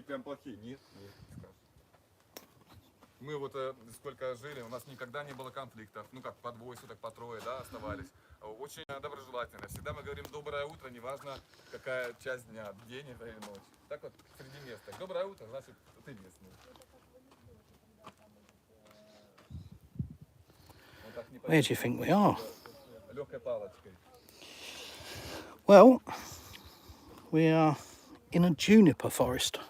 прям плохие. Нет, нет, не скажешь. Мы вот сколько жили, у нас никогда не было конфликтов. Ну как, по двое суток, по трое, да, оставались. Очень доброжелательно. Всегда мы говорим доброе утро, неважно какая часть дня, день это или ночь. Так вот, среди местных. Доброе утро, значит, ты местный. Where do you think we are? Легкой палочкой. Well, we are in a juniper forest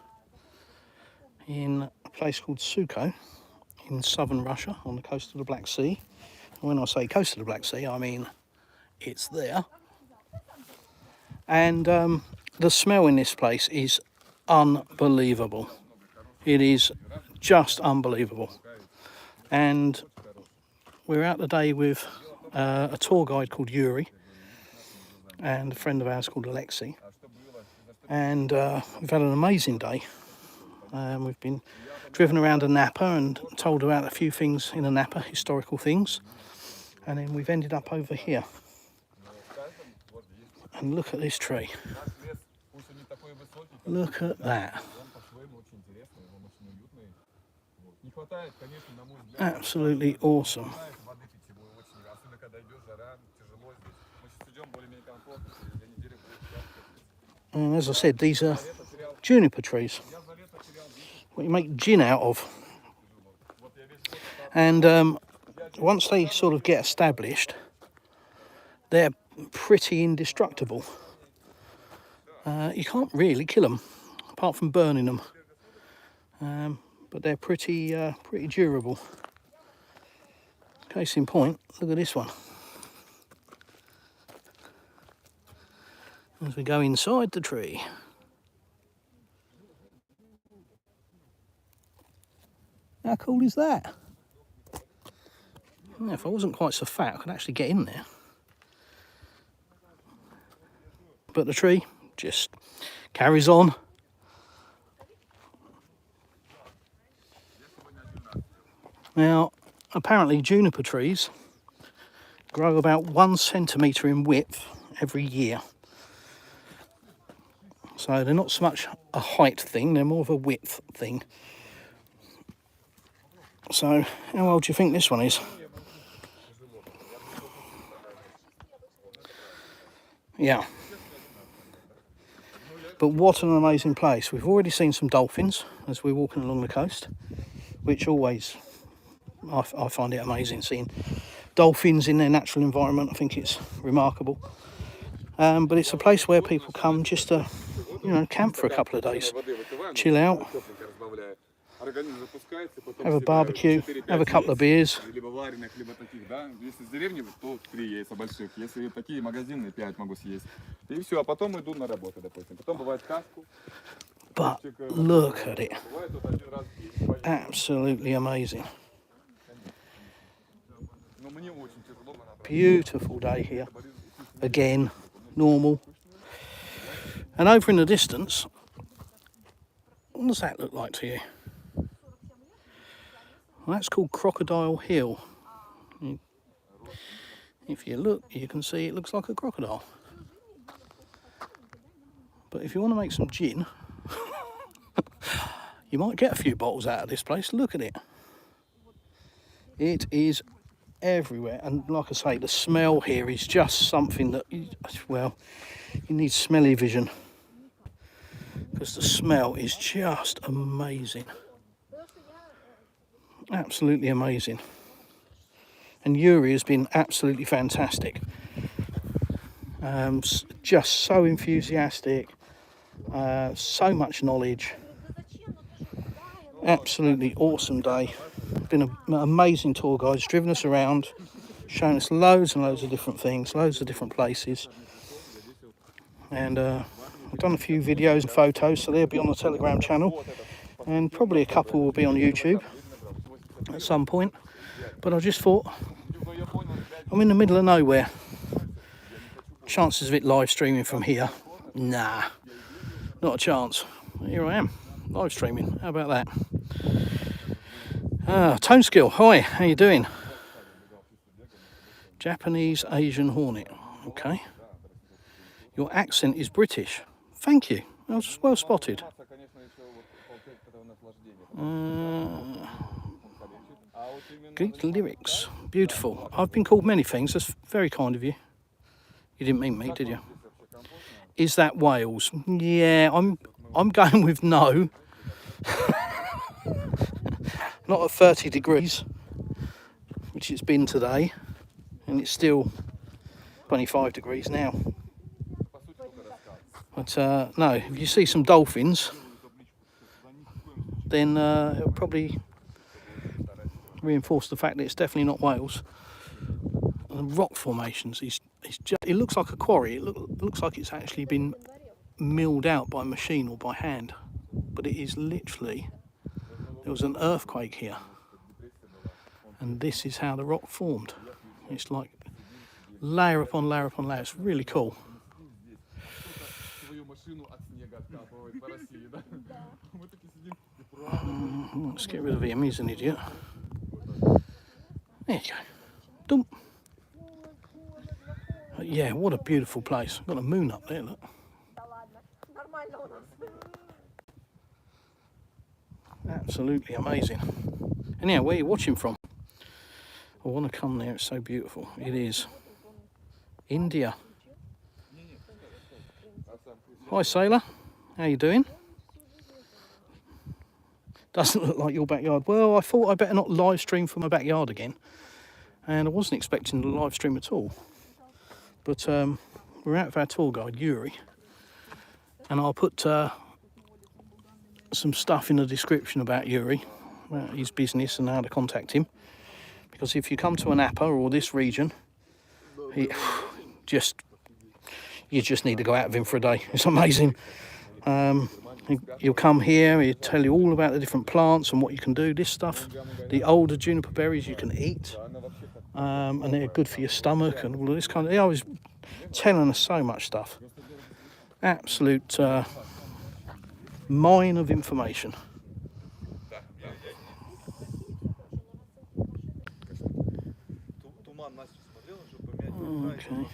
in a place called Suko in southern Russia on the coast of the Black Sea. And when I say coast of the Black Sea, I mean it's there. And the smell in this place is unbelievable. It is just unbelievable. And we're out today with a tour guide called Yuri and a friend of ours called Alexei. And we've had an amazing day. We've been driven around a Napa and told about a few things in a Napa, historical things. And then we've ended up over here. And look at this tree. Look at that. Absolutely awesome. And as I said, these are juniper trees, what you make gin out of. And once they sort of get established, they're pretty indestructible. You can't really kill them, apart from burning them. But they're pretty durable. Case in point, look at this one. As we go inside the tree. How cool is that? Now, if I wasn't quite so fat, I could actually get in there. But the tree just carries on. Now, apparently juniper trees grow about 1 centimetre in width every year. So they're not so much a height thing, they're more of a width thing. So how old do you think this one is? Yeah. But what an amazing place. We've already seen some dolphins as we're walking along the coast, which always, I find it amazing seeing dolphins in their natural environment. I think it's remarkable. But it's a place where people come just to, camp for a couple of days, chill out, have a barbecue, have a couple of beers. But look at it. Absolutely amazing. Beautiful day here. Again, normal. And over in the distance, what does that look like to you? Well, that's called Crocodile Hill. If you look, you can see it looks like a crocodile. But if you want to make some gin, you might get a few bottles out of this place. Look at it. It is everywhere. And like I say, the smell here is just something that, you need smelly vision. Because the smell is just amazing. Absolutely amazing. And Yuri has been absolutely fantastic. Just so enthusiastic, so much knowledge. Absolutely awesome day. Been an amazing tour guide. He's driven us around, shown us loads and loads of different things, loads of different places. And I've done a few videos and photos, so they'll be on the Telegram channel. And probably a couple will be on YouTube at some point. But I just thought, I'm in the middle of nowhere. Chances of it live streaming from here? Nah, not a chance. Here I am, live streaming. How about that? Tone Skill, hi, how you doing? Japanese Asian hornet, okay. Your accent is British. Thank you, that was well spotted. Greek lyrics. Beautiful. I've been called many things. That's very kind of you. You didn't mean me, did you? Is that Wales? Yeah, I'm going with no. Not at 30 degrees, which it's been today, and it's still 25 degrees now. But no, if you see some dolphins, then it'll probably reinforce the fact that it's definitely not Wales. And the rock formations, it looks like a quarry. It looks like it's actually been milled out by machine or by hand, but it is literally, there was an earthquake here, and this is how the rock formed. It's like layer upon layer upon layer. It's really cool. Let's get rid of him, he's an idiot. There you go. Dump. Yeah, what a beautiful place. Got a moon up there, look. Absolutely amazing. Anyhow, where are you watching from? I want to come there, it's so beautiful. It is India. Hi sailor, how you doing? Doesn't look like your backyard. Well, I thought I better not live stream from my backyard again, and I wasn't expecting to live stream at all. But we're out with our tour guide Yuri, and I'll put some stuff in the description about Yuri, about his business and how to contact him. Because if you come to Napa or this region, you just need to go out with him for a day. It's amazing. He'll come here, he'll tell you all about the different plants and what you can do. This stuff, the older juniper berries you can eat, and they're good for your stomach and all of this kind of. I was telling us so much stuff. Absolute mine of information. Okay.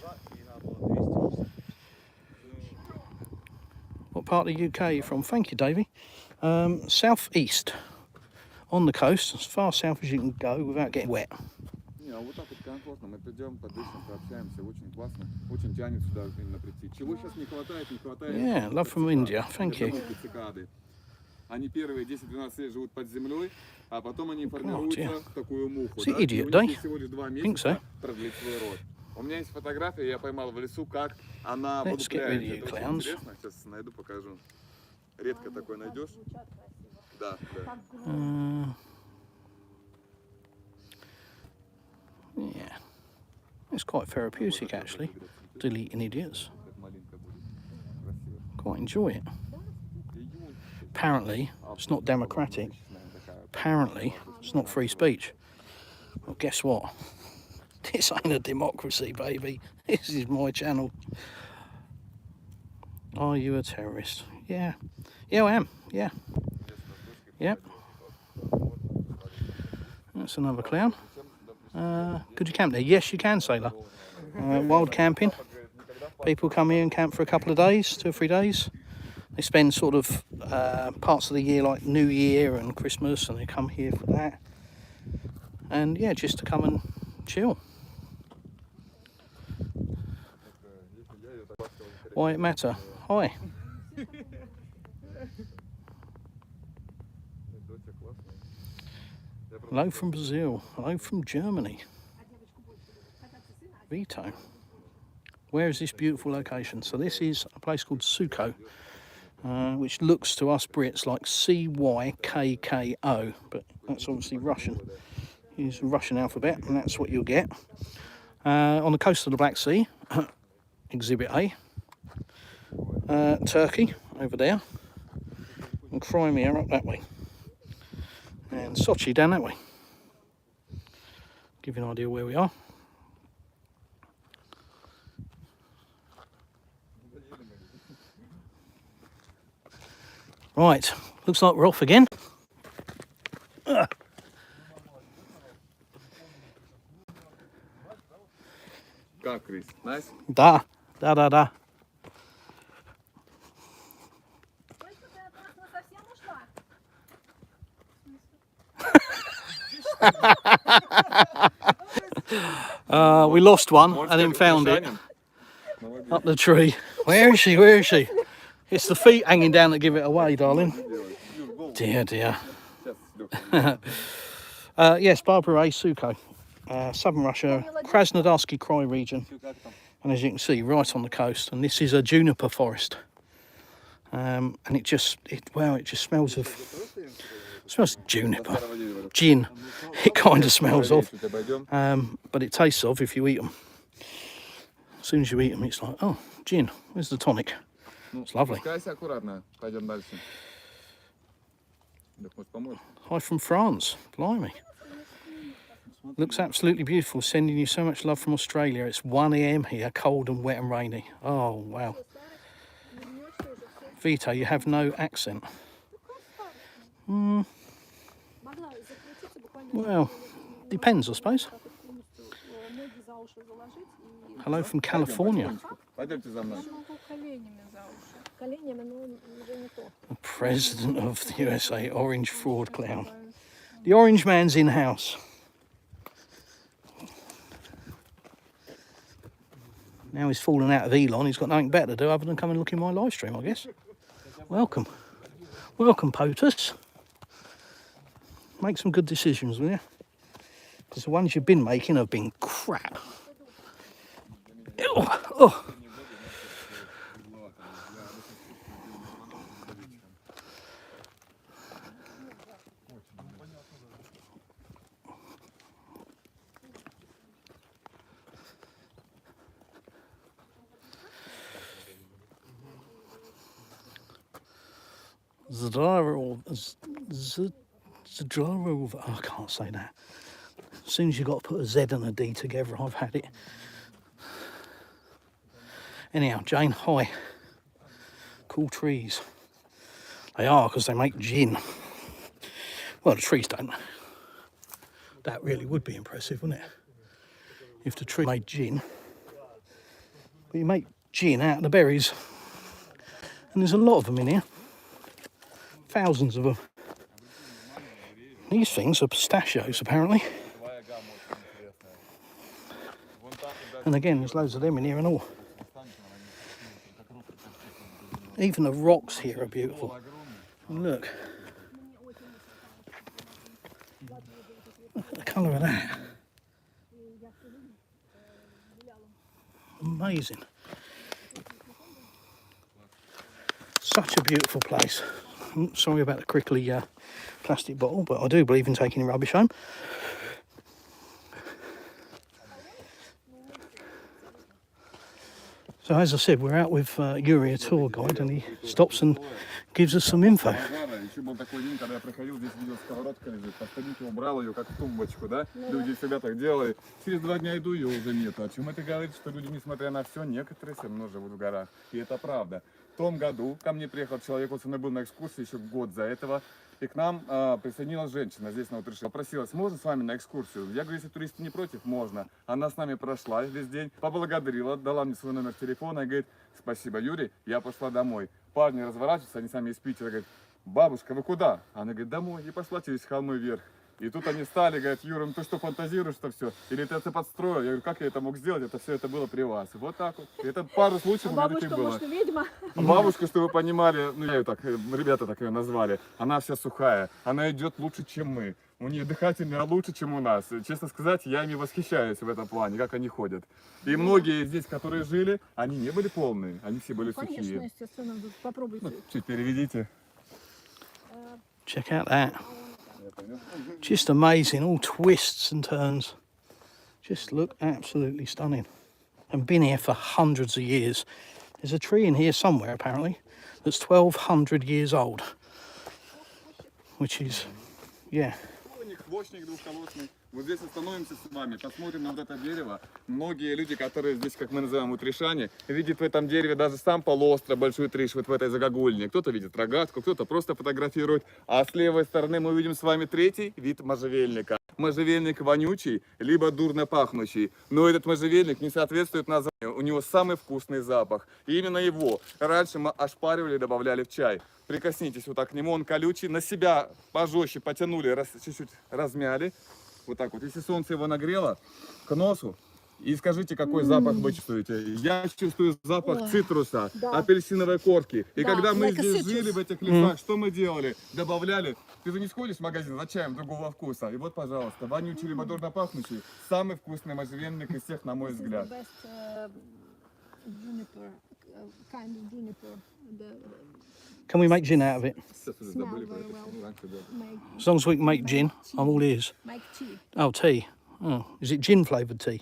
What part of the UK are you from? Thank you, Davey. South east, on the coast, as far south as you can go without getting wet. Yeah, love from India. Thank you. Они первые 10-12 лет живут под землей, а потом они формируются в такую муху. Is it idiot day? Всего лишь 2 месяца продлить свой род. У меня есть фотография, я поймал в лесу, как она вылупляется. Это очень интересно, сейчас найду, покажу. Редко такое найдешь. Да, да. Yeah, it's quite therapeutic actually, deleting idiots. Quite enjoy it. Apparently, it's not democratic. Apparently, it's not free speech. Well, guess what? This ain't a democracy, baby. This is my channel. Are you a terrorist? Yeah. Yeah, I am. Yeah. Yep. That's another clown. Could you camp there? Yes, you can, sailor. Wild camping. People come here and camp for a couple of days, 2 or 3 days. They spend sort of parts of the year like New Year and Christmas, and they come here for that. And yeah, just to come and chill. Why it matter? Hi. Hello from Brazil. Hello from Germany. Vito. Where is this beautiful location? So this is a place called Suko, which looks to us Brits like C-Y-K-K-O, but that's obviously Russian. Use the Russian alphabet, and that's what you'll get. On the coast of the Black Sea, Exhibit A. Turkey, over there. And Crimea up that way. And Sochi down that way. Give you an idea where we are. Right, looks like we're off again. Как, Крис? Nice? Да. We lost one and then found it up the tree. Where is she? Where is she? It's the feet hanging down that give it away, darling. Dear, dear. Yes, Barbara A. Suko, southern Russia, Krasnodarsky Krai region. And as you can see, right on the coast. And this is a juniper forest. And it just smells of juniper, gin. It kind of smells of, but it tastes of if you eat them. As soon as you eat them, it's like, oh, gin. Where's the tonic? It's lovely. Hi from France. Blimey. Looks absolutely beautiful. Sending you so much love from Australia. It's 1 AM here, cold and wet and rainy. Oh, wow. Vito, you have no accent. Well, depends, I suppose. Hello from California. The President of the USA, Orange Fraud Clown. The Orange Man's in-house. Now he's fallen out of Elon, he's got nothing better to do other than come and look in my live stream, I guess. Welcome. Welcome, POTUS. Make some good decisions, will you? Because the ones you've been making have been crap. Oh. Zdorov, I can't say that. As soon as you've got to put a Z and a D together, I've had it. Anyhow, Jane, hi. Cool trees. They are, because they make gin. Well, the trees don't. That really would be impressive, wouldn't it? If the tree made gin. But you make gin out of the berries. And there's a lot of them in here. Thousands of them. These things are pistachios, apparently. And again, there's loads of them in here and all. Even the rocks here are beautiful. And look. Look at the colour of that. Amazing. Such a beautiful place. Sorry about the crickly plastic bottle, but I do believe in taking rubbish home. So as I said, we're out with Yuri, a tour guide, and he stops and gives us some info. Еще был такой день, когда я приходил, здесь видел, сковородка лежит, поставите, убрал ее как в тумбочку, да? Люди всегда так делали. Через 2 дня иду, ее уже нету. О чем это говорит, что люди, несмотря на все, некоторые все равно живут в горах. И это правда. В том году ко мне приехал человек, вот со мной был на экскурсии еще год за этого, и к нам присоединилась женщина здесь на Утрише. Попросилась, можно с вами на экскурсию? Я говорю, если туристы не против, можно. Она с нами прошла весь день, поблагодарила, дала мне свой номер телефона и говорит, спасибо, Юрий, я пошла домой. Парни разворачиваются, они сами из Питера, говорят, бабушка, вы куда? Она говорит, домой, и пошла через холмы вверх. И тут они стали, говорят, Юра, ну ты что, фантазируешь-то все? Или ты это подстроил? Я говорю, как я это мог сделать? Это все это было при вас. Вот так вот. Это пару случаев у меня таких было. Бабушка, может, ведьма? Бабушка, что вы понимали, ну я ее так, ребята так ее назвали, она вся сухая, она идет лучше, чем мы. У нее дыхательная лучше, чем у нас. Честно сказать, я ими восхищаюсь в этом плане, как они ходят. И многие здесь, которые жили, они не были полные, они все были Конечно, сухие. естественно, попробуйте. Ну, чуть переведите. Check out that. Just amazing, all twists and turns. Just look absolutely stunning. And been here for hundreds of years. There's a tree in here somewhere, apparently, that's 1,200 years old. Which is, yeah. Хвощник двухколосный. Вот здесь остановимся с вами, посмотрим на вот это дерево. Многие люди, которые здесь, как мы называем, утришане, видят в этом дереве даже сам полуостров Большой Утриш, вот в этой загогульне. Кто-то видит рогатку, кто-то просто фотографирует. А с левой стороны мы увидим с вами третий вид можжевельника. Можжевельник вонючий, либо дурно пахнущий. Но этот можжевельник не соответствует названию. У него самый вкусный запах. И именно его раньше мы ошпаривали и добавляли в чай. Прикоснитесь вот так к нему, он колючий. На себя пожестче потянули, чуть-чуть размяли. Вот так вот. Если солнце его нагрело к носу, и скажите, какой запах вы чувствуете? Я чувствую запах цитруса, апельсиновой корки. И когда мы здесь жили, в этих лесах, что мы делали? Добавляли. Ты же не сходишь в магазин за чаем другого вкуса. И вот, пожалуйста, вонючий, лимонадорно пахнущий, самый вкусный можжевельник из всех, на мой взгляд. Juniper, kind of juniper. Can we make gin out of it? Smell very well. Make, As long as we can make gin, I'm all ears. make tea. Oh, tea. Oh, is it gin flavoured tea?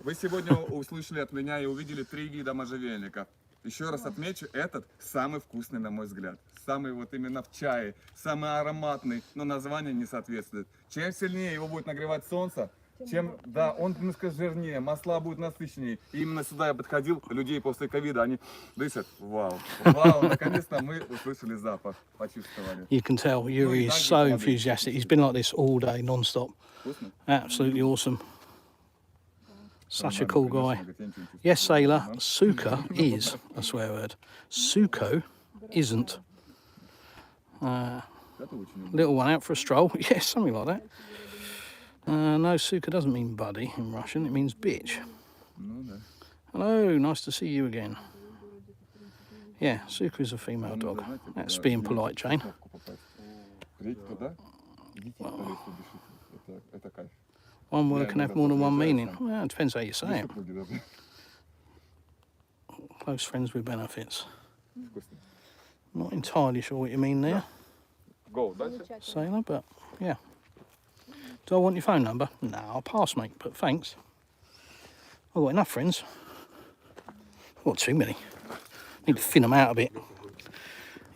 Вы сегодня услышали от меня и увидели 3 вида можжевельника. Еще раз отмечу, этот самый вкусный, на мой взгляд. Самый вот именно в чае, самый ароматный, но название не соответствует. Чем сильнее его будет нагревать солнце, чем, да, он немножко жирнее, масла будут насыщеннее. И именно сюда я подходил, людей после ковида, они дышат, вау, вау, наконец-то мы услышали запах, почувствовали. You can tell Yuri is so enthusiastic. He's been like this all day, non-stop. Вкусно? Absolutely awesome. Such a cool guy. Yes, sailor, suka is a swear word. Suko isn't. Это очень Little one out for a stroll. Yes, something like that. No, suka doesn't mean buddy in Russian. It means bitch. Ну да. Hello, nice to see you again. Yeah, suka is a female dog. That's being polite, Jane. Придите туда, идите по лесу, дышите. Это кайф. One word can have more than one meaning. Well, it depends how you say it. Close friends with benefits. Вкусно. Not entirely sure what you mean there, Go, дальше. sailor, but yeah. Do I want your phone number? No, I'll pass, mate, but thanks. I've got enough friends. I've got too many. Need to thin them out a bit.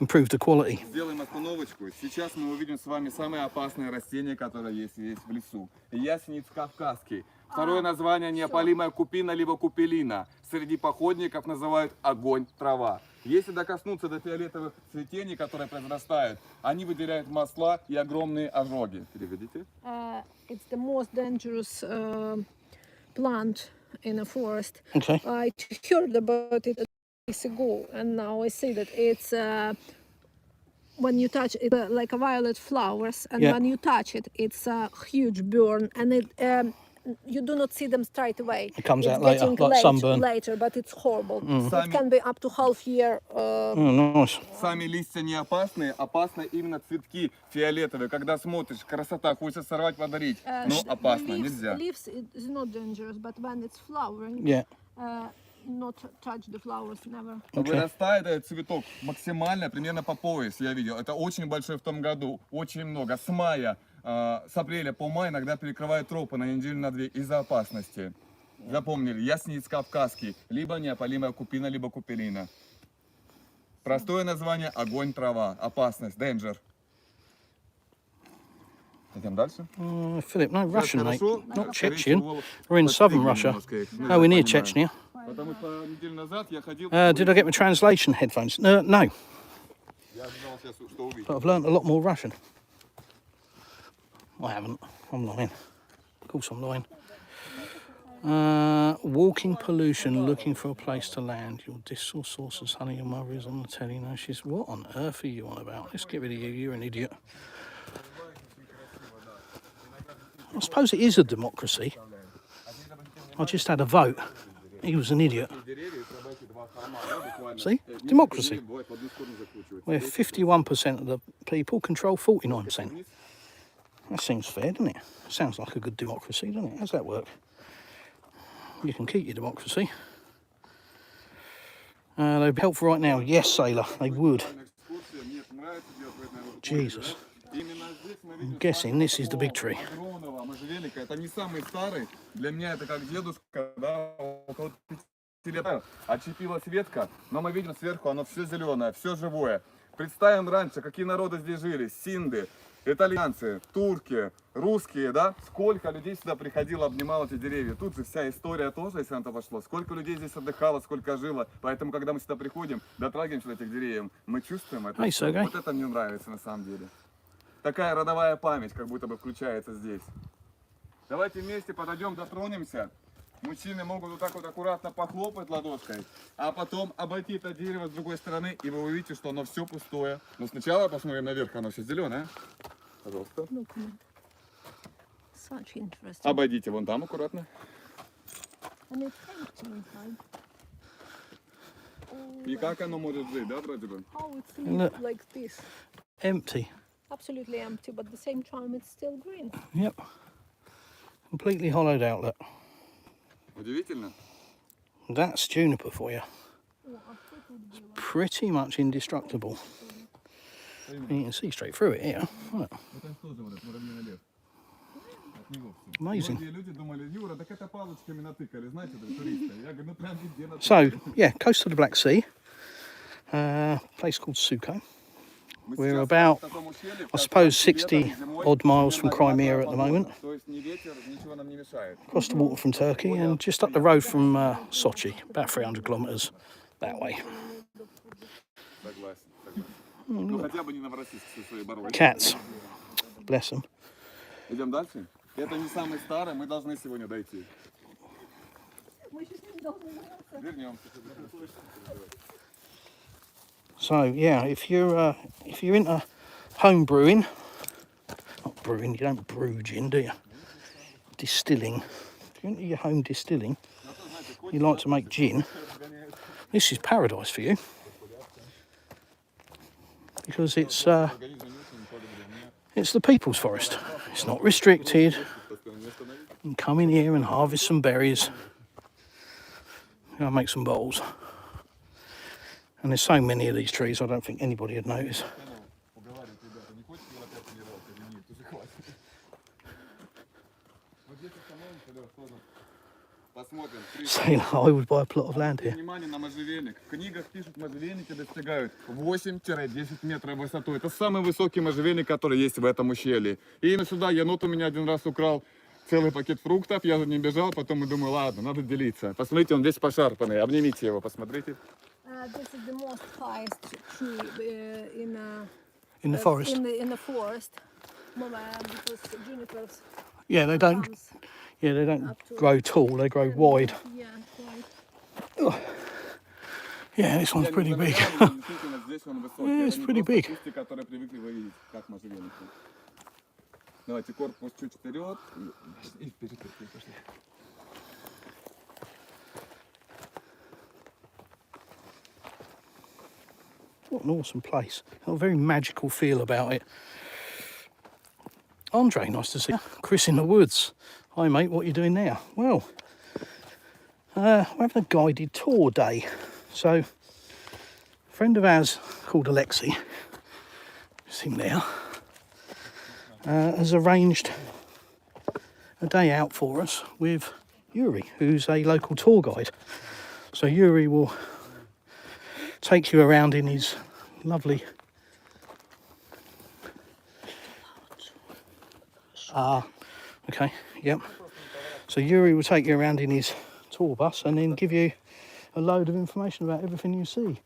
Improve the quality. Сделаем остановочку. Сейчас мы увидим с вами самые опасные растения, которые есть в лесу. Ясенец кавказский. Второе название неопалимая купина, либо купелина. Среди походников называют огонь, трава. Если докоснуться до фиолетовых цветений, которые произрастают, они выделяют масла и огромные ожоги. Переведите. It's the most dangerous plant in a forest. Okay. I heard about it days ago, and now I see that it's when you touch it, like a violet flowers, and Yeah. when you touch it, it's a huge burn, and it you do not see them straight away. It comes It's out later, getting like sunburn. later, but it's horrible. Сами- It can be up to half year. Oh, nice. Сами листья не опасные, опасны именно цветки фиолетовые. Когда смотришь, красота, хочется сорвать, подарить, но опасно, нельзя. Leaves is not dangerous, but when it's flowering, Yeah. not touch the flowers, never. Вырастает этот цветок максимально, примерно по пояс, я видел. Это очень большой в том году, очень много. С мая, с апреля по май иногда перекрывают тропы на неделю, на 2 из-за опасности. Запомнили, ясенец кавказский, либо неопалимая купина, либо купелина. Простое название — огонь, трава, опасность, danger. Идем дальше. Philip, no Russian, mate. Хорошо? Not Скорее Chechen. всего, We're in southern подстригли Russia. немножко их. Ну, Oh, я we're near понимаю. Chechnya. Потому что неделю назад я ходил... Did I get my translation headphones? No. Я ожидал сейчас, что увидел. But I've learnt a lot more Russian. I haven't. I'm lying. Of course I'm lying. Walking pollution, looking for a place to land. Your distal sources, honey, your mother is on the telly. No, she's... What on earth are you on about? Let's get rid of you. You're an idiot. I suppose it is a democracy. I just had a vote. He was an idiot. See? Democracy. Where 51% of the people control 49%. That seems fair, doesn't it? Sounds like a good democracy, doesn't it? How's that work? You can keep your democracy. They'd be helpful right now. Yes, sailor, they would. Jesus. I'm guessing this is the big tree. Это не самый старый. Для меня это как дедушка, да, около 5 лет. Отчепилась ветка, но мы видим сверху, оно все зеленое, все живое. Представим раньше, какие народы здесь жили. Синды, итальянцы, турки, русские, да? Сколько людей сюда приходило, обнимало эти деревья. Тут же вся история тоже, если на то пошло. Сколько людей здесь отдыхало, сколько жило. Поэтому, когда мы сюда приходим, дотрагиваемся до этих деревьев, мы чувствуем это. Hey, Sergey. Вот это мне нравится на самом деле. Такая родовая память, как будто бы включается здесь. Давайте вместе подойдем, дотронемся. Мужчины могут вот так вот аккуратно похлопать ладошкой, а потом обойти это дерево с другой стороны, и вы увидите, что оно все пустое. Но сначала посмотрим наверх, оно все зеленое. Пожалуйста. Such interesting. Обойдите вон там аккуратно. And it's empty inside. И как оно может жить, да, вроде бы? How it's Look. like this. Empty. Absolutely empty, but at the same time it's still green. Yep. Completely hollowed out, look. Удивительно. That's juniper for you. Pretty much indestructible. And you can see straight through it here. Look. Amazing. So, yeah, coast of the Black Sea. Place called Suko. We're about, I suppose, 60 odd miles from Crimea at the moment. Across the water from Turkey and just up the road from Sochi, about 300 kilometres that way. Cats. Bless them. Идем дальше. Это не самый старый, мы должны сегодня дойти. Вернемся. So yeah, if you're into home brewing, not brewing, you don't brew gin, do you? Distilling. If you're into your home distilling, you like to make gin, this is paradise for you. Because it's the people's forest. It's not restricted. You can come in here and harvest some berries. I'll make some bowls. And there's so many of these trees, I don't think anybody would notice. Saying I would buy a plot of land here. Внимание на можжевельник. В книгах пишут, можжевельники достигают 8-10 метров в высоту. Это самый высокий можжевельник, который есть в этом ущелье. И именно сюда енот у меня один раз украл целый пакет фруктов. Я за ним бежал, потом и думаю, ладно, надо делиться. Посмотрите, он весь пошарпанный. Обнимите его, посмотрите. This is the most highest tree In the forest. In the forest, because junipers. Yeah, they don't. Yeah, they don't grow tall. They grow wide. Yeah, quite. Oh. Yeah, this one's pretty big. Yeah, it's pretty big. Давайте корпус чуть вперед и вперед. What an awesome place. Got a very magical feel about it. Andre, nice to see you. Chris in the woods. Hi mate, what are you doing now? Well, we're having a guided tour day. So, a friend of ours called Alexi, it's him there, has arranged a day out for us with Yuri, who's a local tour guide. So Yuri will take you around in his lovely okay, yep. So Yuri will take you around in his tour bus and then give you a load of information about everything you see.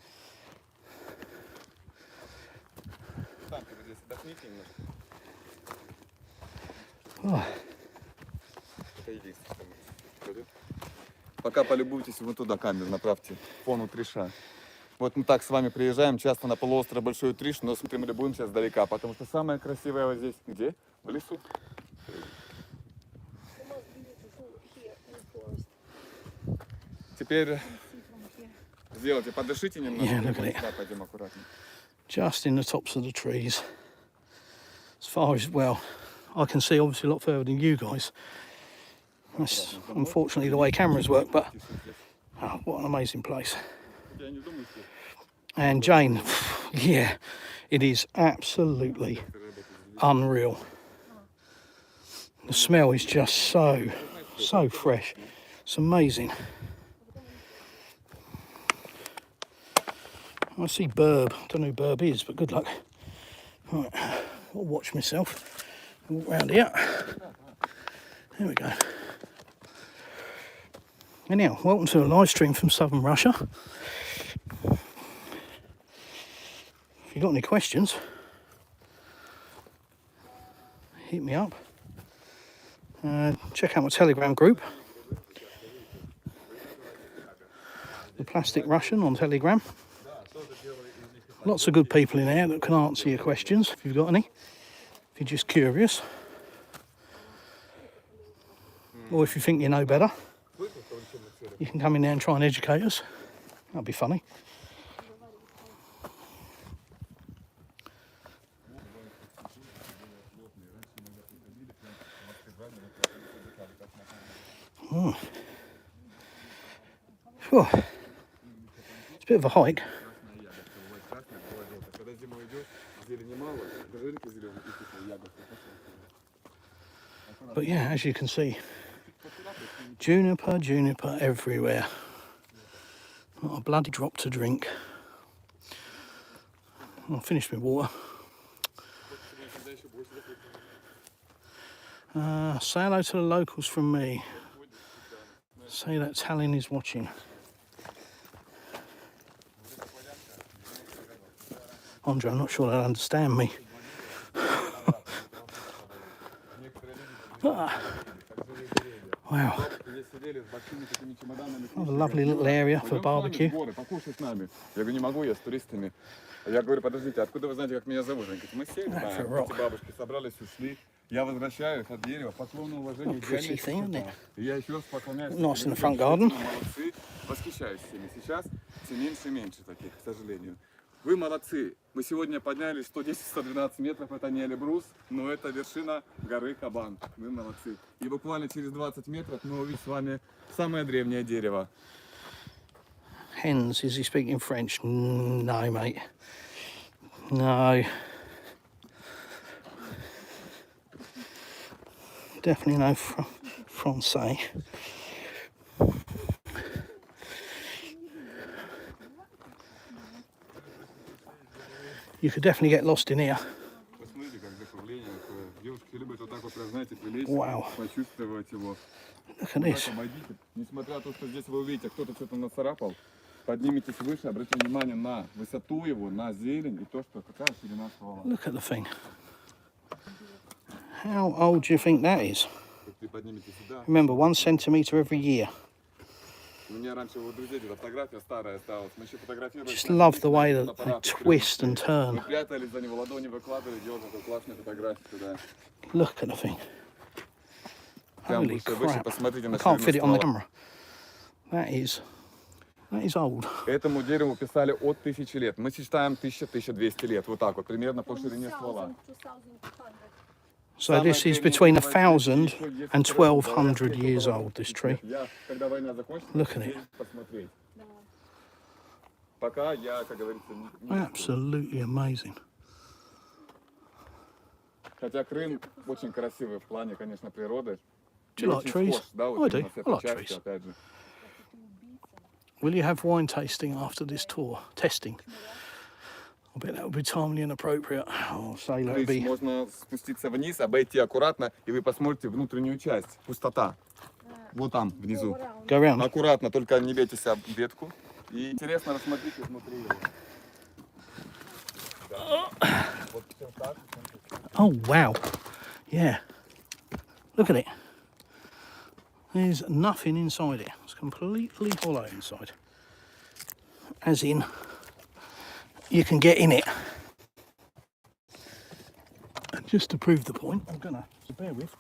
Oh. Пока полюбуйтесь вон туда, камеру направьте, фон Утриша. Вот мы так с вами приезжаем часто на полуостров Большой Утриш, но смотрим, любуемся издалека, потому что самое красивое вот здесь, где? В лесу. Теперь сделайте, подышите немножко, Yeah, look at it. да, пойдем аккуратно. Just in the tops of the trees. As far as, well, I can see obviously a lot further than you guys. That's unfortunately the way cameras work, but oh, what an amazing place. And Jane, yeah, it is absolutely unreal. The smell is just so fresh. It's amazing. I see Burb. Don't know who Burb is, but good luck. Right, I'll watch myself. Walk round here. There we go. Anyhow, welcome to a live stream from southern Russia. If you've got any questions, hit me up. Check out my Telegram group, The Plastic Russian on Telegram. Lots of good people in there that can answer your questions if you've got any, if you're just curious. Or if you think you know better, you can come in there and try and educate us. That'd be funny. Oh. Whew. It's a bit of a hike. But yeah, as you can see, juniper, juniper everywhere. Not a bloody drop to drink. I'll finish my water. Say hello to the locals from me. Say that Tallinn is watching. Andre, I'm not sure they'll understand me. Wow. What a lovely little area for barbecue. Я говорю, не могу, я с туристами. Я говорю, подождите, откуда вы знаете, как меня зовут? Они говорят, мы все знаем. Эти бабушки собрались, ушли. Я возвращаю их от дерева, поклон и уважение. Я еще раз поклоняюсь. Nice in the front garden. Молодцы, восхищаюсь всеми. Сейчас все меньше и меньше таких, к сожалению. Вы молодцы. Мы сегодня поднялись 110-112 метров, это не Эльбрус, но это вершина горы Кабан. Вы молодцы. И буквально через 20 метров мы увидим с вами самое древнее дерево. Hens, is he speaking French? No, mate. No. Definitely no Francais. You could definitely get lost in here. Wow. Look at this. Несмотря на то, что здесь вы увидите, кто-то что-то нацарапал, поднимитесь выше, обратите внимание на высоту его, на зелень и то, что какая ширина ствола. Look at the thing. How old do you think that is? Remember, 1 centimetre every year. Just love the way that they twist and turn. Look at the thing. Holy crap. I can't fit it on the camera. That is old. Этому дереву писали от 1000 лет. Мы считаем 1000-1200 лет. Вот так вот, примерно по ширине ствола. So this is between 1,000 and 1,200 years old, this tree. Look at it. Absolutely amazing. Хотя Крым очень красивый в плане, конечно, природы. Do you like trees? I do. I like trees. Will you have wine tasting after this tour? Testing? I bet that would be timely and appropriate. Oh, say that would be... Можно спуститься вниз, обойти аккуратно, и вы посмотрите внутреннюю часть, пустота. Вот там, внизу. Go around. Аккуратно, только не бейтесь об ветку. И интересно рассмотрите внутри его. Oh, wow. Yeah. Look at it. There's nothing inside it. It's completely hollow inside. As in, you can get in it. And just to prove the point, I'm gonna bear with.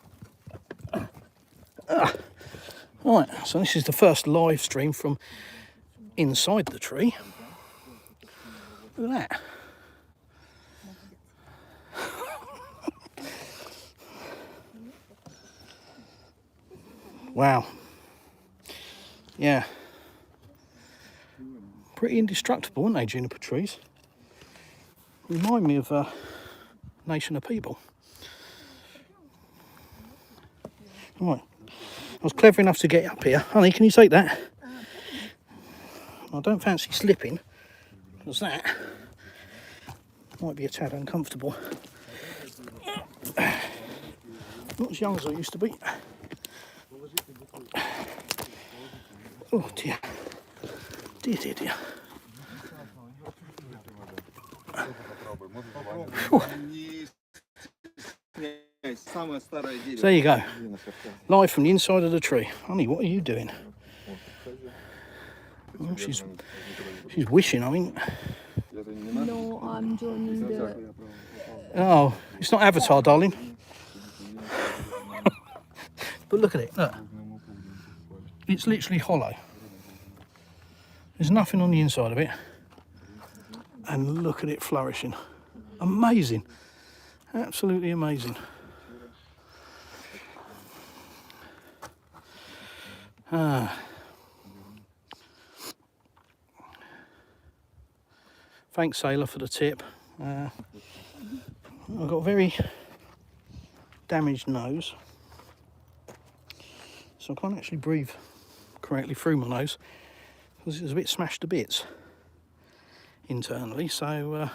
Right, so this is the first live stream from inside the tree. Look at that. Wow. Yeah. Pretty indestructible, aren't they, juniper trees? Remind me of a nation of people. Right. I was clever enough to get up here. Honey, can you take that? I don't fancy slipping, because that might be a tad uncomfortable. Not as young as I used to be. Oh dear. Dear, dear, dear. So there you go. Live from the inside of the tree. Honey, what are you doing? Oh, she's wishing, I think. No, I'm joining the... Oh, it's not Avatar, darling. But look at it, look. it's literally hollow. There's nothing on the inside of it. And look at it flourishing. Amazing. Absolutely amazing. Thanks, Sailor, for the tip. I've got a very damaged nose, so I can't actually breathe correctly through my nose because it's a bit smashed to bits internally. So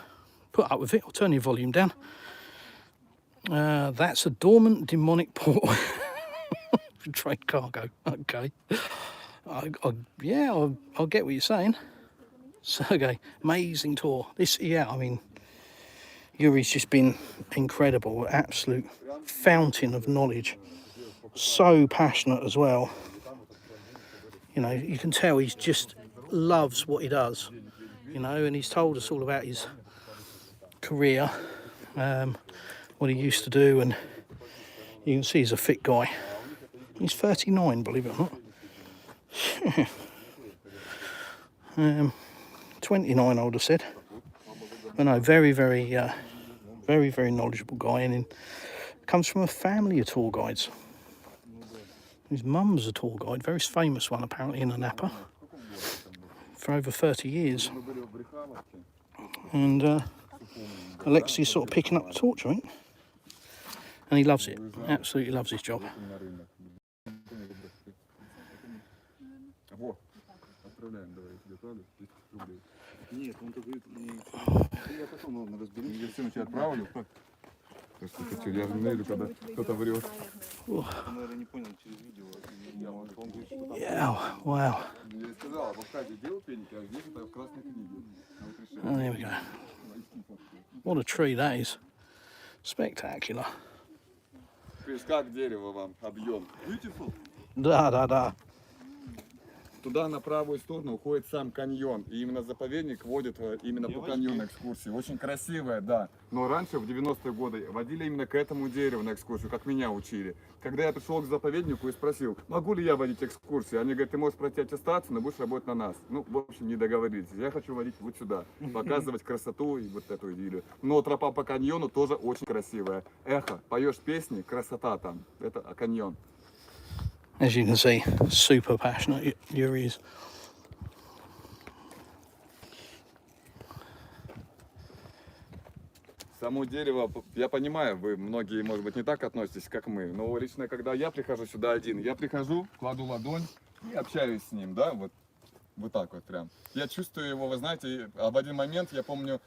put up with it. I'll turn your volume down. That's a dormant demonic port. Trade cargo. Okay. I'll get what you're saying. Sergey, amazing tour. I mean, Yuri's just been incredible. Absolute fountain of knowledge. So passionate as well. You know, you can tell he just loves what he does. You know, and he's told us all about his career, what he used to do, and you can see he's a fit guy. He's 39, believe it or not. 29, I would have said. But no, very, very knowledgeable guy, and he comes from a family of tour guides. His mum's a tour guide, very famous one apparently in Napa, for over 30 years. And Alexi's sort of picking up the torch, I think. And he loves it, absolutely loves his job. Нет, он только говорит, я потом ладно разберу. Я все на тебя отправлю. То, что хочу, я же найду, когда кто-то врет. Он, наверное, не понял через видео. Он говорит, что там... Yeah, wow. Я сказал, в Абхазии делал пеники, а здесь это в Красной книге. Oh, there we go. What a tree that is. Spectacular. Как дерево вам, объем. Beautiful. Да. Туда на правую сторону уходит сам каньон. И именно заповедник водит именно по каньону экскурсии. Очень красивая, да. Но раньше, в 90-е годы, водили именно к этому дереву на экскурсию, как меня учили. Когда я пришел к заповеднику и спросил, могу ли я водить экскурсии, они говорят, ты можешь пройти аттестацию, но будешь работать на нас. Ну, в общем, не договорились. Я хочу водить вот сюда, показывать красоту и вот эту идиллию. Но тропа по каньону тоже очень красивая. Эхо, поешь песни, красота там. Это каньон. As you can see, super passionate Yuri is. Само дерево, я понимаю, вы многие, может быть, не так относитесь, как мы, но лично, когда я прихожу сюда один, я прихожу, кладу ладонь и общаюсь с ним, да, вот так вот прям. Я чувствую его, вы знаете, а в один момент, я помню,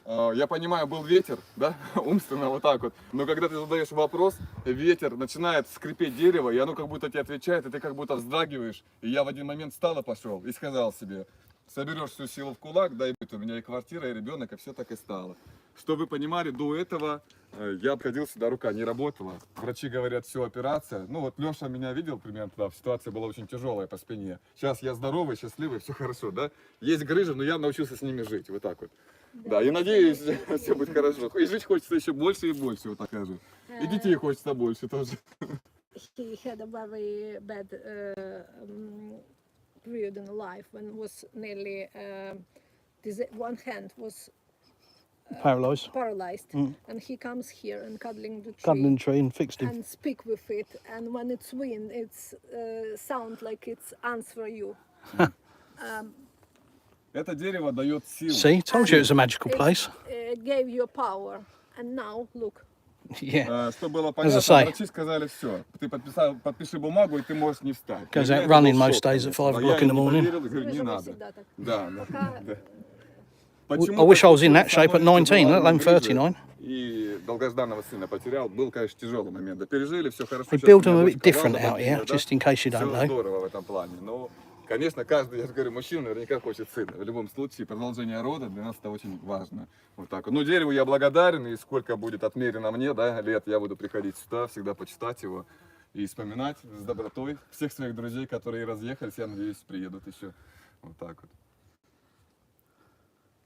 я понимаю, был ветер, да, умственно вот так вот, но когда ты задаешь вопрос, ветер начинает скрипеть дерево, и оно как будто тебе отвечает, и ты как будто вздрагиваешь, и я в один момент встал и пошел, и сказал себе, соберешь всю силу в кулак, дай будет у меня и квартира, и ребенок, и все так и стало. Чтобы вы понимали, до этого я обходил сюда, рука не работала. Врачи говорят, все, операция. Ну вот Леша меня видел примерно тогда, ситуация была очень тяжелая по спине. Сейчас я здоровый, счастливый, все хорошо, да? Есть грыжи, но я научился с ними жить, вот так вот. Да, и надеюсь, все будет хорошо. И жить хочется еще больше и больше, вот так скажу. И детей хочется больше тоже. He had a very bad period in life when was nearly one hand was Paralysed. And he comes here and cuddling the tree. Cuddling tree and fixed him. And speak with it, and when it's wind, it's sound like it's answer you. Это дерево дает силу. See, told you it was a magical place. It gave you power, and now look. Yeah. Что было As I понятно, say. врачи сказали, все, ты подпиши бумагу, и ты можешь не встать. Goes Я out running был в most шоке, days at конечно. 5 o'clock in the morning. Я не поверил, говорю, не надо. Да. I wish I was in that shape at 19, let alone 39. И долгожданного сына потерял. Был, конечно, тяжелый момент. Да пережили, все хорошо. They build them a bit different out here, just in case you don't Все know. здорово в этом плане. Но, конечно, каждый, я же говорю, мужчина наверняка хочет сына. В любом случае, продолжение рода для нас это очень важно. Вот так. Ну, дереву я благодарен, и сколько будет отмерено мне, да, лет, я буду приходить сюда, всегда почитать его и вспоминать с добротой всех своих друзей, которые разъехались, я надеюсь, приедут еще. Вот так вот.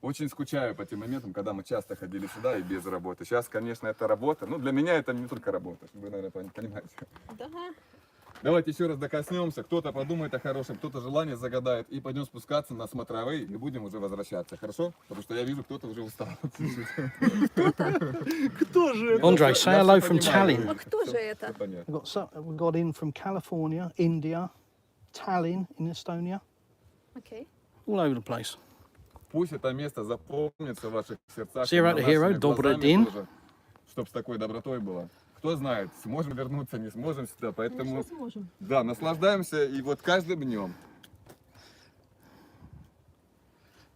Очень скучаю по тем моментам, когда мы часто ходили сюда и без работы. Сейчас, конечно, это работа. Ну, для меня это не только работа, вы, наверное, понимаете. Да. Давайте еще раз докоснемся. Кто-то подумает о хорошем, кто-то желание загадает. И пойдем спускаться на смотровые и будем уже возвращаться. Хорошо? Потому что я вижу, кто-то уже устал. Кто же это? Andre, say hello from А Tallinn. кто же это? We got in from California, India, Tallinn in Estonia, Окей. all over the place. Пусть это место запомнится в ваших сердцах. Zero to hero, добрый день. Чтобы с такой добротой было. Кто знает, сможем вернуться, не сможем сюда. Поэтому, Конечно, сможем. да, наслаждаемся и вот каждым днем.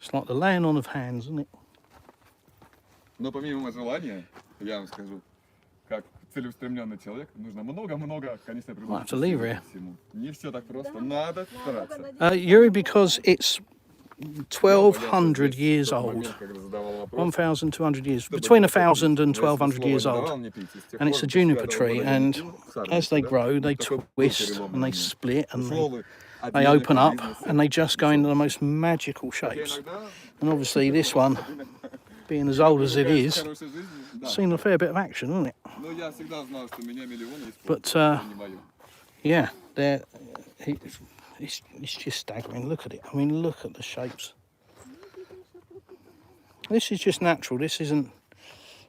It's like the laying on of hands, isn't it? Но помимо желания, я вам скажу, как целеустремленный человек, нужно много-много, конечно, Might have to leave here. всему. Не все так просто, надо стараться. Yuri, because it's 1,200 years old. 1,200 years, between 1,000 and 1,200 years old. And it's a juniper tree, and as they grow, they twist and they split and they open up and they just go into the most magical shapes. And obviously this one, being as old as it is, seen a fair bit of action, hasn't it? But yeah, it's just staggering. Look at it. I mean, look at the shapes. This is just natural. This isn't,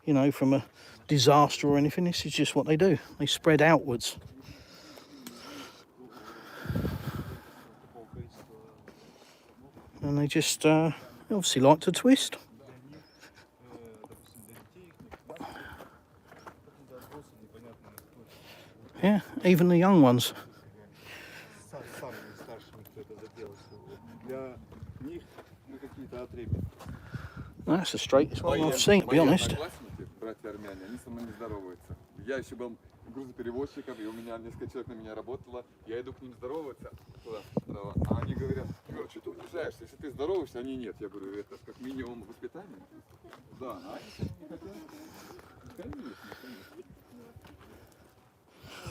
you know, from a disaster or anything. This is just what they do. They spread outwards. And they just obviously like to twist. Yeah, even the young ones. Самые старшие никто это заделал. Для них мы какие-то отребья. That's the straightest one I've seen, to be honest. Братья армяне, они со мной не здороваются. Я еще был грузоперевозчиком, и у меня несколько человек на меня работало. Я иду к ним здороваться, туда, справа, а они говорят: Юр, что ты уезжаешься? Если ты здороваешься, они нет. Я говорю, это как минимум воспитание. Да, а они не хотят. Конечно.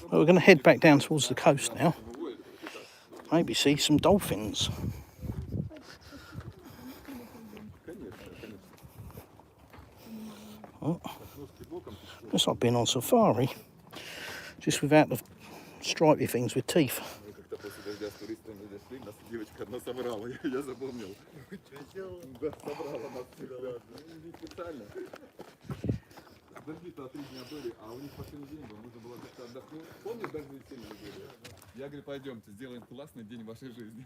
Well, we're going to head back down towards the coast now. Maybe see some dolphins. Oh. Looks like being on safari, just without the stripy things with teeth. Девочка одна собрала, я запомнил. Да, собрала нас специально. Дожди-то 3 дня были, а у них последний день был, нужно было как-то отдохнуть. Помнишь, дожди сильно были? Я говорю, пойдемте, сделаем классный день в вашей жизни.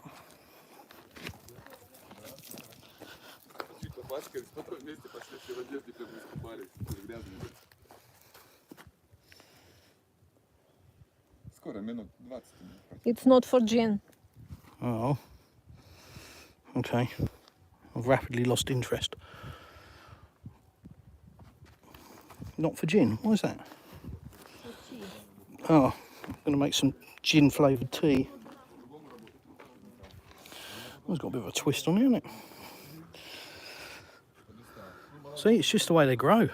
Чуть попачкались, потом вместе пошли все в одежде, прям искупались, грязные. Скоро, минут 20. It's not for gin. Oh, okay. I've rapidly lost interest. Not for gin. What is that? Oh, I'm going to make some gin flavoured tea. Oh, it's got a bit of a twist on it, hasn't it? See, it's just the way they grow.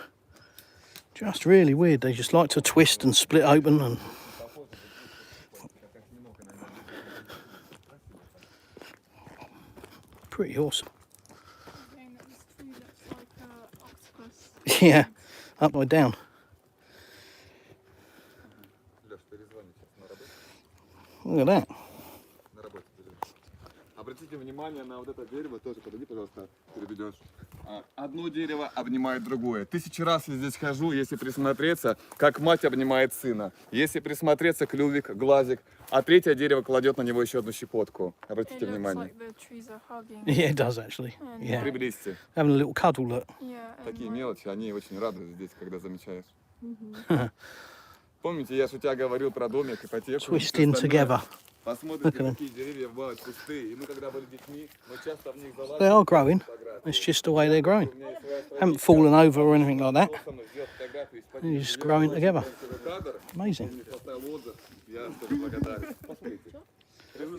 Just really weird. They just like to twist and split open and... Pretty awesome. Yeah, upside down. Look at that. Обратите внимание на вот это дерево, тоже подойди, пожалуйста, переведешь. Одно дерево обнимает другое. 1000 раз я здесь хожу, если присмотреться, как мать обнимает сына. Если присмотреться, клювик, глазик, а третье дерево кладет на него еще одну щепотку. Обратите внимание. Yeah, it does actually. Yeah. Приблизьте. Having a little cuddle, look. Такие мелочи, они очень радуют здесь, когда замечаешь. Помните, я же у тебя говорил про домик, ипотеку. Twisting together. Посмотрите, какие деревья бывают пустые. И мы, когда были детьми, мы часто в них залазили. They are growing. It's just the way they're growing. Haven't fallen over or anything like that. They're just growing together. Amazing. Я тоже благодарен. Посмотрите.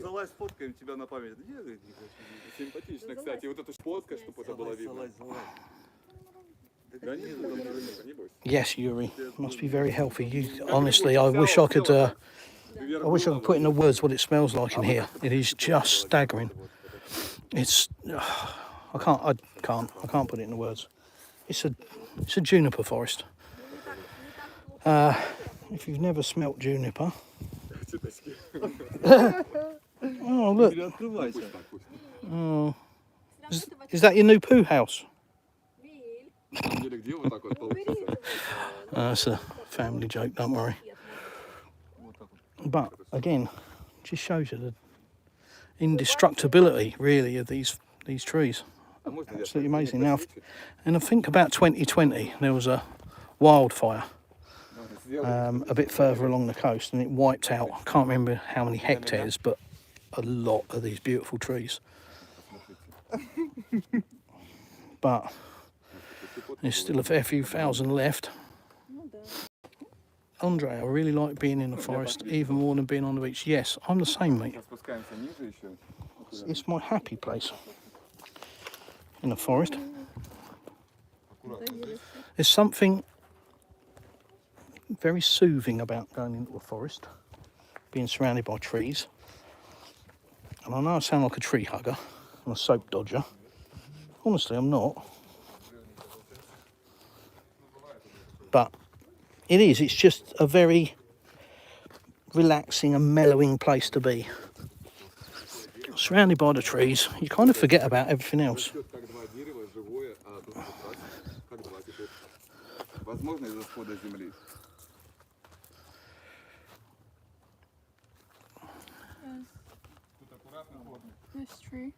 Залазь, фоткаем тебя на память. Симпатично, кстати. Вот эту фотка, чтобы это было видно. Yes, Yuri. Must be very healthy. You, honestly, I wish I could put into words what it smells like in here. It is just staggering. It's I can't put it into words. It's a juniper forest. If you've never smelt juniper, Oh, look. Переоткрывайся. Oh. Is that your new poo house? На самом деле, где вот так вот получится? That's a family joke, don't worry. Вот так вот. But again, just shows you the indestructibility, really, of these trees. А можно я Absolutely так amazing. Now, посвечу? and I think about 2020, there was a wildfire Можно сделать. a bit further along the coast, and it wiped out, I can't remember how many hectares, but a lot of these beautiful trees. But there's still a fair few thousand left. Andre, I really like being in the forest, even more than being on the beach. Yes, I'm the same, mate. Сейчас спускаемся ниже еще. It's my happy place in the forest. There's something very soothing about going into a forest, being surrounded by trees. And I know I sound like a tree hugger and a soap dodger. Honestly, I'm not. But it is, it's just a very relaxing and mellowing place to be. Surrounded by the trees, you kind of forget about everything else. Как два дерева, живое, а тут как раз как два теперь. Возможно, из-за схода земли. Тут аккуратно формы. This tree.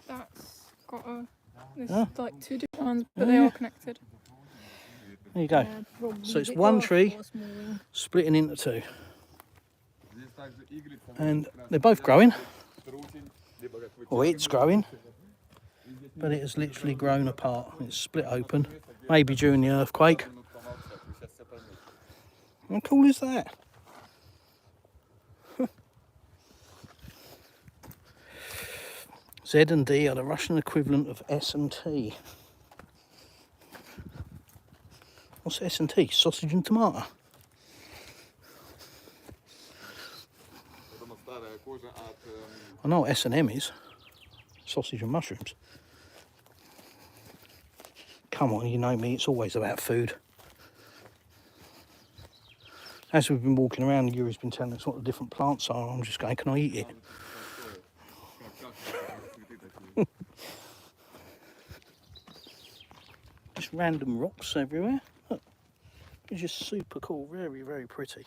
That's got a. There's Ah. like two different ones, but they are connected. There you go. So it's one tree splitting into two. Здесь также иглица. And they're both growing. Трутень, либо как вы Or it's growing. But it has literally grown apart. It's split open. Maybe during the earthquake. минут помолчать, вы сейчас все поймете. How cool is that? Z and D are the Russian equivalent of S and T. What's S and T? Sausage and tomato. Потому старая кожа от I know what S&M is. Sausage and mushrooms. Come on, you know me, it's always about food. As we've been walking around, Yuri's been telling us what the different plants are. I'm just going, can I eat it? Just random rocks everywhere. Look, it's just super cool, very, very pretty.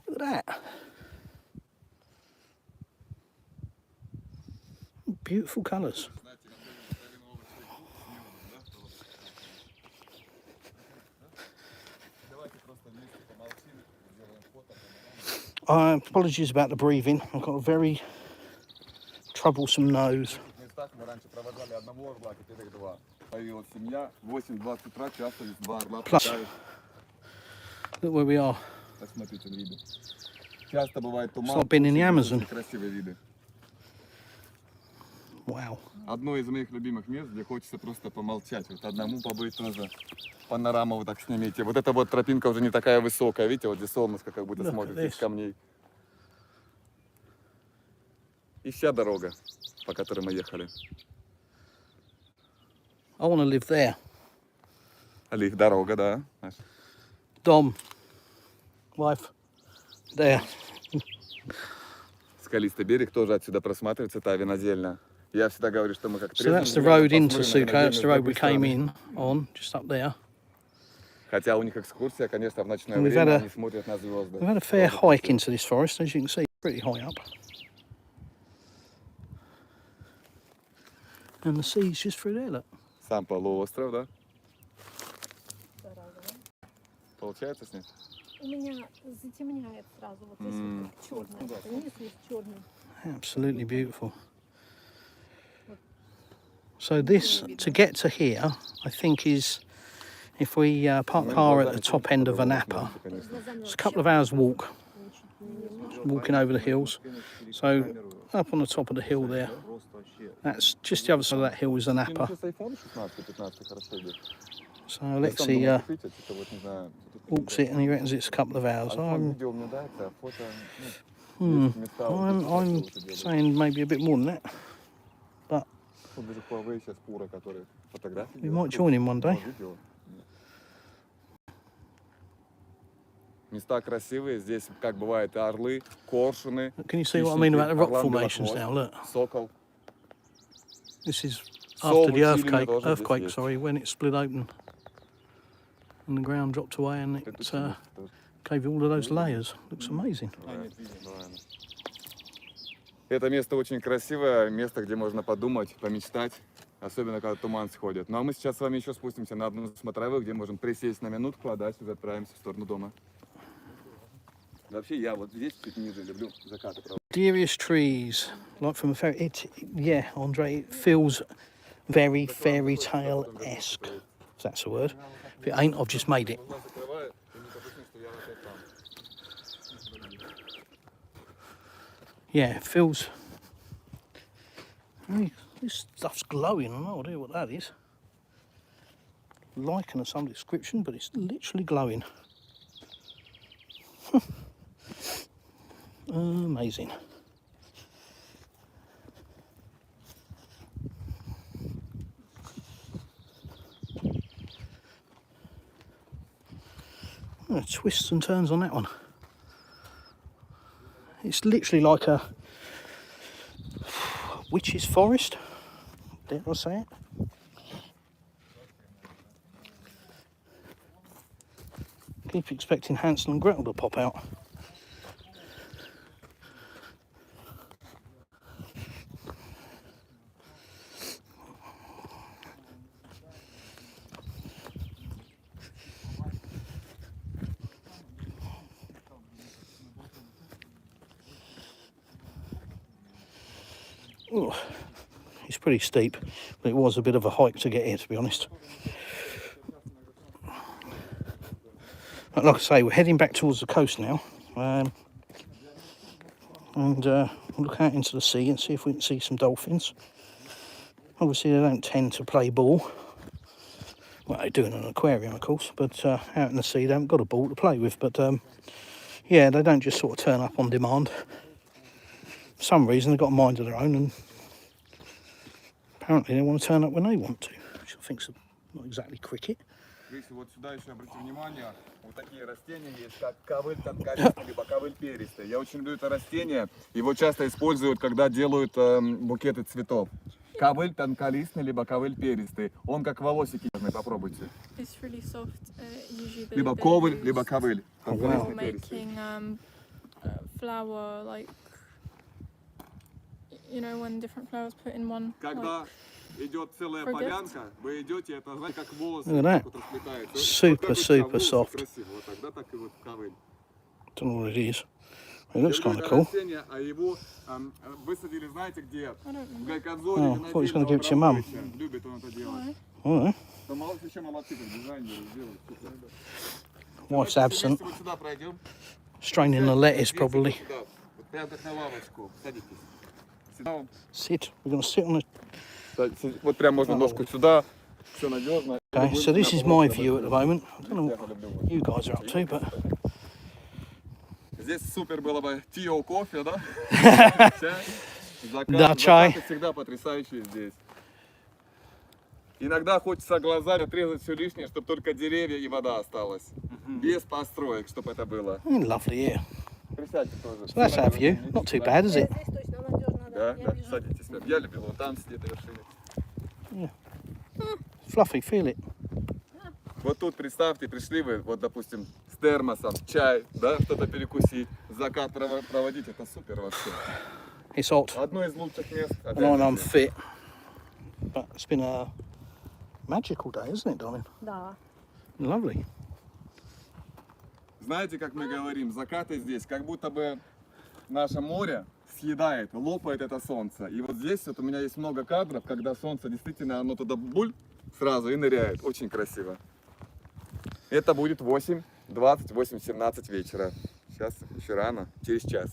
Look at that. Beautiful colours. Apologies about the breathing. I've got a very troublesome nose. В местах мы раньше провожали одного орла, теперь их два. Появилась семья, 8-20 утра, часто здесь два орла Plus. прилетают. Look where we are. Посмотрите на виды. Часто бывает туман. like being in the очень Amazon. красивые виды. Wow. Одно из моих любимых мест, где хочется просто помолчать. Вот одному побыть тоже. Панораму вот так снимите. Вот эта вот тропинка уже не такая высокая. Видите, вот здесь солнышко как будто Look смотрит at из this. камней. И вся дорога, по которой мы ехали. I want to live there. Олег, дорога, да. Dom. Wife. There. Скалистый берег тоже отсюда просматривается, та винодельня. Я всегда говорю, что мы как So that's the road into Suko. That's the road we came in on, just up there. Хотя у них экскурсия, конечно, в ночное We've время had a- они смотрят на звезды. We've had a fair hike into this forest, as you can see, pretty high up. And the sea's just through there, look. Сам полуостров, да? Получается снять? У меня затемняет сразу вот здесь вот черное. Низ есть черный. Absolutely beautiful. So this, to get to here, I think is, if we park the car at the top end of Anapa, it's a couple of hours walk, walking over the hills. So up on the top of the hill there, that's just the other side of that hill is Anapa. С iPhone 16-15 хорошо идет. So Alexei Сам думал купить, а что-то вот не знаю. walks it and he reckons it's a couple of hours. iPhone видео мне нравится, а фото, ну, есть места, вот I'm лучше делать. saying maybe a bit more than that. Тут даже Huawei сейчас пура, который фотографии We делает. might join him one day. Видео. Места красивые. Здесь, как бывает, орлы, коршуны. Can you see what I mean about the rock formations now? Look, Сокол. this is after the Совы, чилины тоже здесь earthquake, есть. sorry, when it split open and the ground dropped away and Это it чилины тоже. gave you all of those layers. Looks amazing. Это место очень красивое, место, где можно подумать, помечтать, особенно когда туман сходит. Ну а мы сейчас с вами еще спустимся на одну смотровую, где можем присесть на минутку, а дальше уже отправимся в сторону дома. Вообще я вот здесь чуть ниже люблю закаты. Mysterious trees, like from a fairy. Yeah, Andre, it feels very fairy tale-esque. If that's a word. If it ain't, I've just made it. Yeah, it feels. Hey, this stuff's glowing. I've no idea what that is. Lichen of some description, but it's literally glowing. Amazing. Twists and turns on that one. It's literally like a witch's forest. Dare I say it? Keep expecting Hansel and Gretel to pop out. Ooh, it's pretty steep, but it was a bit of a hike to get here, to be honest. But like I say, we're heading back towards the coast now, and look out into the sea and see if we can see some dolphins. Obviously, they don't tend to play ball. Well, they do in an aquarium, of course, but out in the sea, they haven't got a ball to play with. But yeah, they don't just sort of turn up on demand. For some reason, they've got a mind of their own, and apparently they want to turn up when they want to, which I think's not exactly cricket. Видите, вот сюда еще обратите внимание, вот такие растения есть, как ковыль тонколистный, либо ковыль перистый. Я очень люблю это растение, его часто используют, когда делают букеты цветов. Ковыль тонколистный, либо ковыль перистый. Он как волосики, попробуйте. It's really soft. Usually Либо they're ковыль, used либо ковыль. for Тонколистный, перистый. making flower, like, you know, when different flowers put in one. Когда идет целая for gift. полянка, вы идете, это знаете, как волосы Look at that. вот расплетаются. Super, Вот как super волосы soft. красиво, вот тогда так и вот ковыль. Don't know what it is. It looks Я kind люблю of это cool. растение, а его высадили, знаете где? I don't В know. Гайкадзоре, Oh, I thought he was gonna give it to your mum. Любит он это делать. Oh, То молодцы, еще молодцы, как дизайнеры сделают. wife's Давайте absent, вместе вот сюда пройдем. straining the lettuce Сядьте probably. сюда, вот прям как на лавочку. Садитесь. Сюда. Sit. We're going to sit on the. Вот прям можно ножку сюда. Все надежно. Okay, so this is my view at the moment. I don't know what you guys are up to, but Здесь супер было бы тио кофе, да? Чай. Да, чай. Закаты всегда потрясающие здесь. Иногда хочется глазами отрезать все лишнее, чтобы только деревья и вода осталась. Без построек, чтобы это было. lovely here. Присядьте тоже. So that's our view. Not too bad, is it? Да, да, садитесь. Я любил вот там сидеть на вершине. Fluffy, feel it. Вот тут представьте, пришли вы, вот допустим, с термосом, чай, да, что-то перекусить, закат проводить, это супер вообще. It's hot. Одно из лучших мест. I know I'm fit, but it's been a magical day, isn't it, darling? Да. Lovely. Знаете, как мы говорим, закаты здесь, как будто бы наше море съедает, лопает это солнце. И вот здесь вот у меня есть много кадров, когда солнце действительно, оно туда буль сразу и ныряет. Очень красиво. Это будет 8:20, 8:17 вечера. Сейчас еще рано, через час.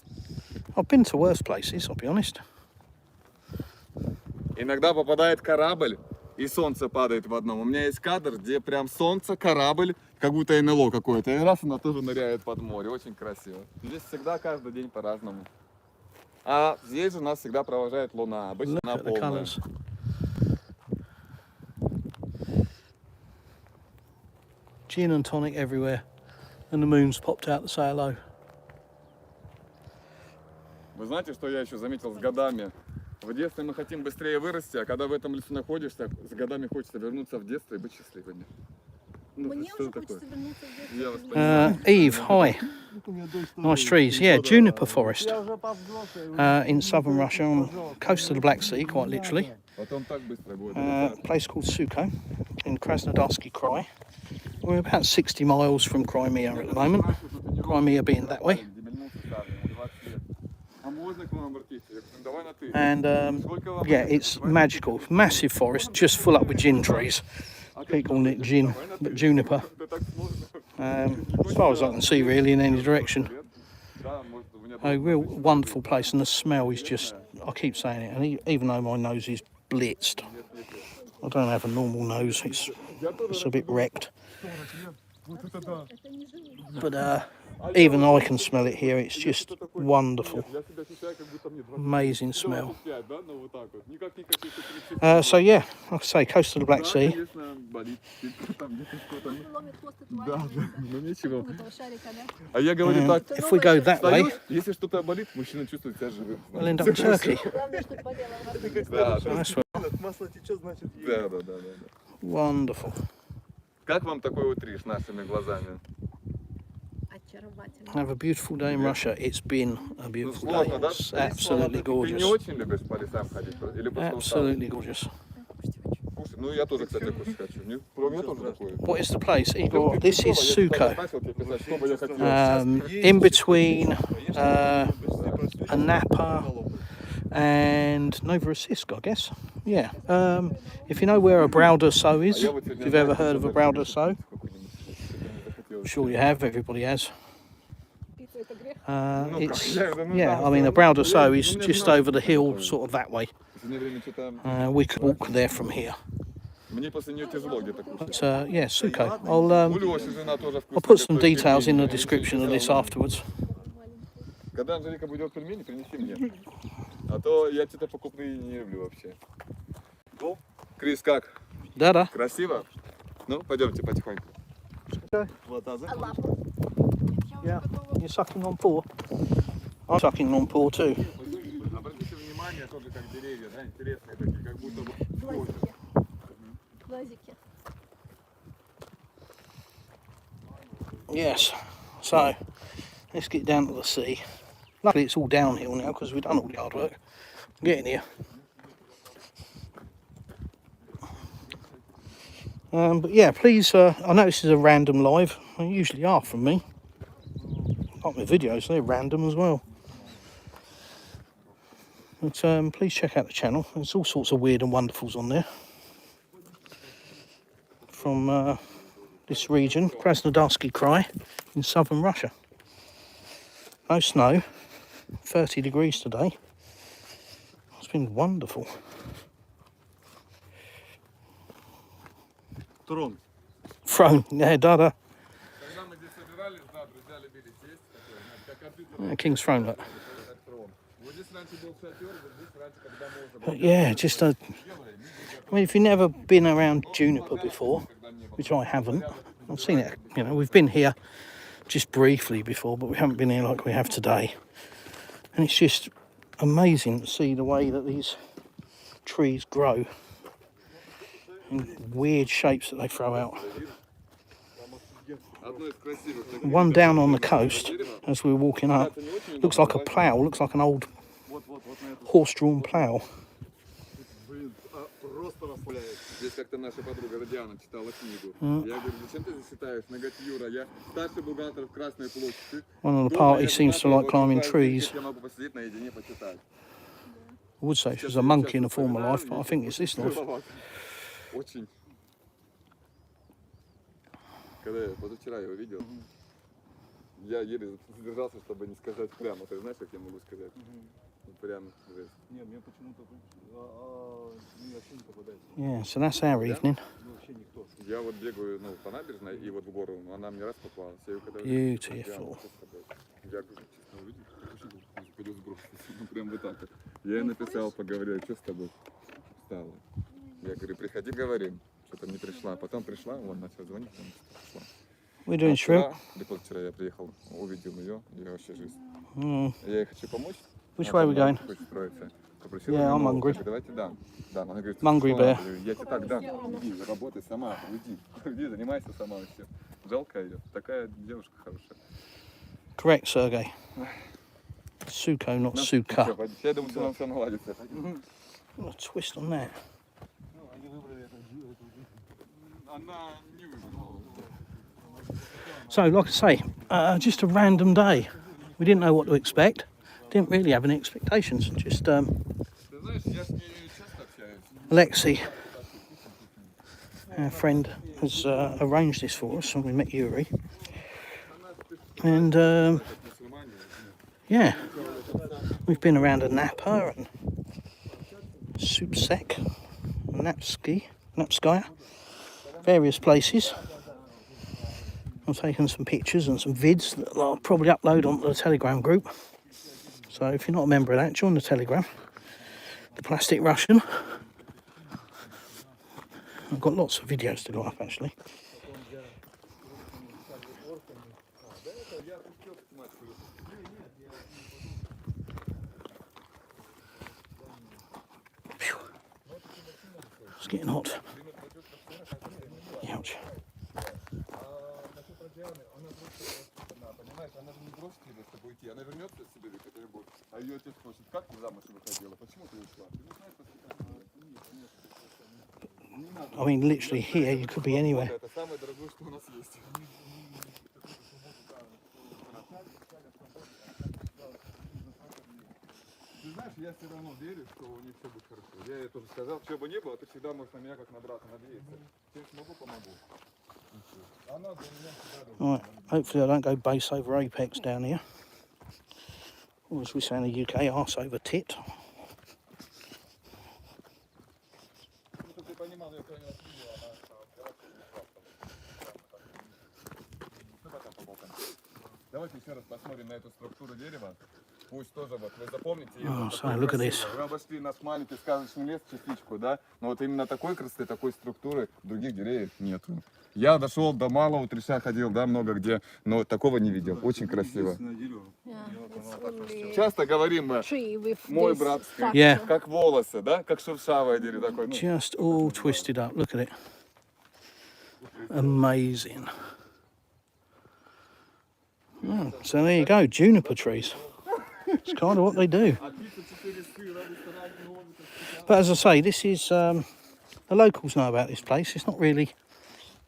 I've been to worse places, I'll be honest. Иногда попадает корабль, и солнце падает в одном. У меня есть кадр, где прям солнце, корабль, как будто НЛО какое-то. И раз она тоже ныряет под море. Очень красиво. Здесь всегда каждый день по-разному. А здесь же нас всегда провожает луна. Обычно Look она at the полная. colours. Gin and tonic everywhere. and the moon's popped out to say hello. Вы знаете, что я еще заметил с годами? В детстве мы хотим быстрее вырасти, а когда в этом лесу находишься, с годами хочется вернуться в детство и быть счастливыми. Ну, Мне что уже такое? хочется вернуться в детство. Я вас понимаю. Eve, hi. У меня дочь тоже Nice есть. trees. Yeah, juniper forest Я уже повзрослел. in southern Russia, on coast of the Black Sea, quite literally. Потом так быстро будет. A place called Suko in Krasnodarsky Krai. We're about 60 miles from Crimea at the moment. Crimea being that way. And yeah, it's magical. Massive forest, just full up with gin trees. People calling it gin, but juniper. As far as I can see, really, in any direction. A real wonderful place, and the smell is just, I keep saying it, and even though my nose is blitzed, I don't have a normal nose, it's a bit wrecked. But even I can smell it here, it's just wonderful. Amazing smell. So yeah, like I say, coast of the Black Sea. Ну ничего. А я говорю так, If we go that way, если что-то болит, мужчина чувствует себя живым. we'll end up in Turkey. Да, Nice one. Масло течет, значит, да. Wonderful. Как вам такой Утриш нашими глазами? Очаровательно. Have a beautiful day in Russia. It's been a Ну, beautiful day. сложно, да? It's absolutely Ты не gorgeous. очень любишь по лесам ходить? Или просто устал? Absolutely gorgeous. Кушать? Ну я тоже, кстати, кушать хочу. У меня тоже такое. What is the place, Igor? This is Suko. Начал тебе писать, что бы я хотел. In between Anapa and Novorossiysk, I guess. Yeah. If you know where a brow d'Urso is, if you've ever heard of a brow d'Urso, I'm sure you have, everybody has. Пицца это грех. It's, yeah, I mean, a brow d'Urso is just over the hill, sort of that way. We could walk there from here. Мне после нее тяжело где-то кушать. But yeah, Suko. У Лёши жена тоже I'll вкусно put some готовит details in the пельмени. description of this afterwards. Когда Анжелика будет пельмени, принеси мне. А то я что-то покупные не люблю вообще. Крис, как? Dada. Красиво? Ну, пойдемте потихоньку. Вода А лапу? Yeah, you're sucking on paw. I'm sucking on paw too. Обратите внимание, тоже как деревья, да, интересные такие, как будто бы Глазики. Глазики. Yes, so let's get down to the sea. Luckily it's all downhill now because we've done all the hard work. Getting here. But yeah, please, I know this is a random live. They usually are from me. Like my videos, they're random as well. But please check out the channel. There's all sorts of weird and wonderfuls on there. From this region, Krasnodarsky Krai in southern Russia. No snow, 30 degrees today. It's been wonderful. Трон. Throne, yeah, Dada. Когда мы здесь собирались, да, друзья любили сесть, такое, знаете, как компьютер. King's Throne, look. Вот здесь раньше был шатер, вот здесь раньше, когда мы уже But yeah, just a. I mean, if you've never been around juniper before, which I haven't, I've seen it. You know, we've been here just briefly before, but we haven't been here like we have today. And it's just amazing to see the way that these trees grow in weird shapes that they throw out. одно из красивых. One down on the coast, as we were walking up, looks like a plough, looks like an old horse-drawn plough. Блин, просто расслабляет. Здесь как-то наша подруга Диана читала книгу. Я говорю, зачем ты здесь читаешь? Она говорит, Юра, я старший бухгалтер в Красной площади. One of the party seems to like climbing trees. Я могу посидеть наедине, почитать. I would say she was a monkey in a former life, but I think it's this life. Очень. Когда я позавчера его видел, я еле задержался, чтобы не сказать прямо. Ты знаешь, как я могу сказать? Прямо. Не, мне почему-то мне вообще не попадается. Yeah, so that's our evening. Ну, вообще никто. Я вот бегаю, ну, по набережной и вот в гору, но она мне раз попалась. Я ее когда Beautiful. я говорю, честно, увидел, пойдет сбросить. Ну, прям вот так вот. Я ей написал, поговорил, что с тобой стало. Я говорю, приходи, говорим. Что-то не пришла. Потом пришла, он начал звонить, пришла. We're doing shrimp. Или позавчера я приехал, увидел ее, и вообще жизнь. Mm. Я ей хочу помочь. Which Она way со are we мной going? хочет строиться. Попросил Yeah, ее I'm нового, hungry. как бы, давайте дам. Да, она говорит, Hungry что bear. надо? Я говорю, я тебе так дам. Иди, работай сама, уйди. Иди, занимайся сама вообще. Жалко ее. Такая девушка хорошая. Correct, Sergey. Suko, not Ну, Suka. ничего, пойдем. Я думаю, что нам все наладится. Oh, a twist on that. Она не выбрала. So, like I say, just a random day. We didn't know what to expect. Didn't really have any expectations. Just Ты знаешь, я с ней часто общаюсь. Alexei, our friend, has arranged this for us, and we met Yuri. And yeah, we've been around a Napa and Supsek, Napskaya, various places. I've taken some pictures and some vids that I'll probably upload onto the Telegram group. So if you're not a member of that, join the Telegram. The Plastic Russian. I've got lots of videos to go up actually. Phew. It's getting hot. Ouch. Понимаешь, она же не бросит тебя с тобой идти, она вернется к себе, это любовь. А ее отец спросит, как ты замуж выходила, почему ты ушла? Ты не знаешь, I mean, literally here, you could be anywhere. это самое дорогое, что у нас есть. Ты знаешь, я все равно верю, что у них все будет хорошо. Я ей тоже сказал, чего бы ни было, ты всегда можешь на меня как на брата надеяться. Чем смогу, помогу. Она для меня всегда Right, hopefully I don't go base over apex down here. Or as we say in the UK, arse over tit. чтобы ты понимал, я понял, Давайте еще раз посмотрим на эту структуру дерева. Пусть тоже вот вы запомните. Oh, so look at this. Вы обошли наш маленький сказочный лес, частичку, да? Но вот именно такой красоты, такой структуры других деревьев нету. Я дошел до Малого Утриша, ходил, да, много где, но такого не видел. Очень красиво. Часто говорим мы, мой брат, Yeah. как волосы, да? Как шершавое дерево такое. Ну, Just all twisted up, look at it. Amazing. Oh, so there you go, juniper trees. It's kind of what they do. But as I say, this is, the locals know about this place. It's not really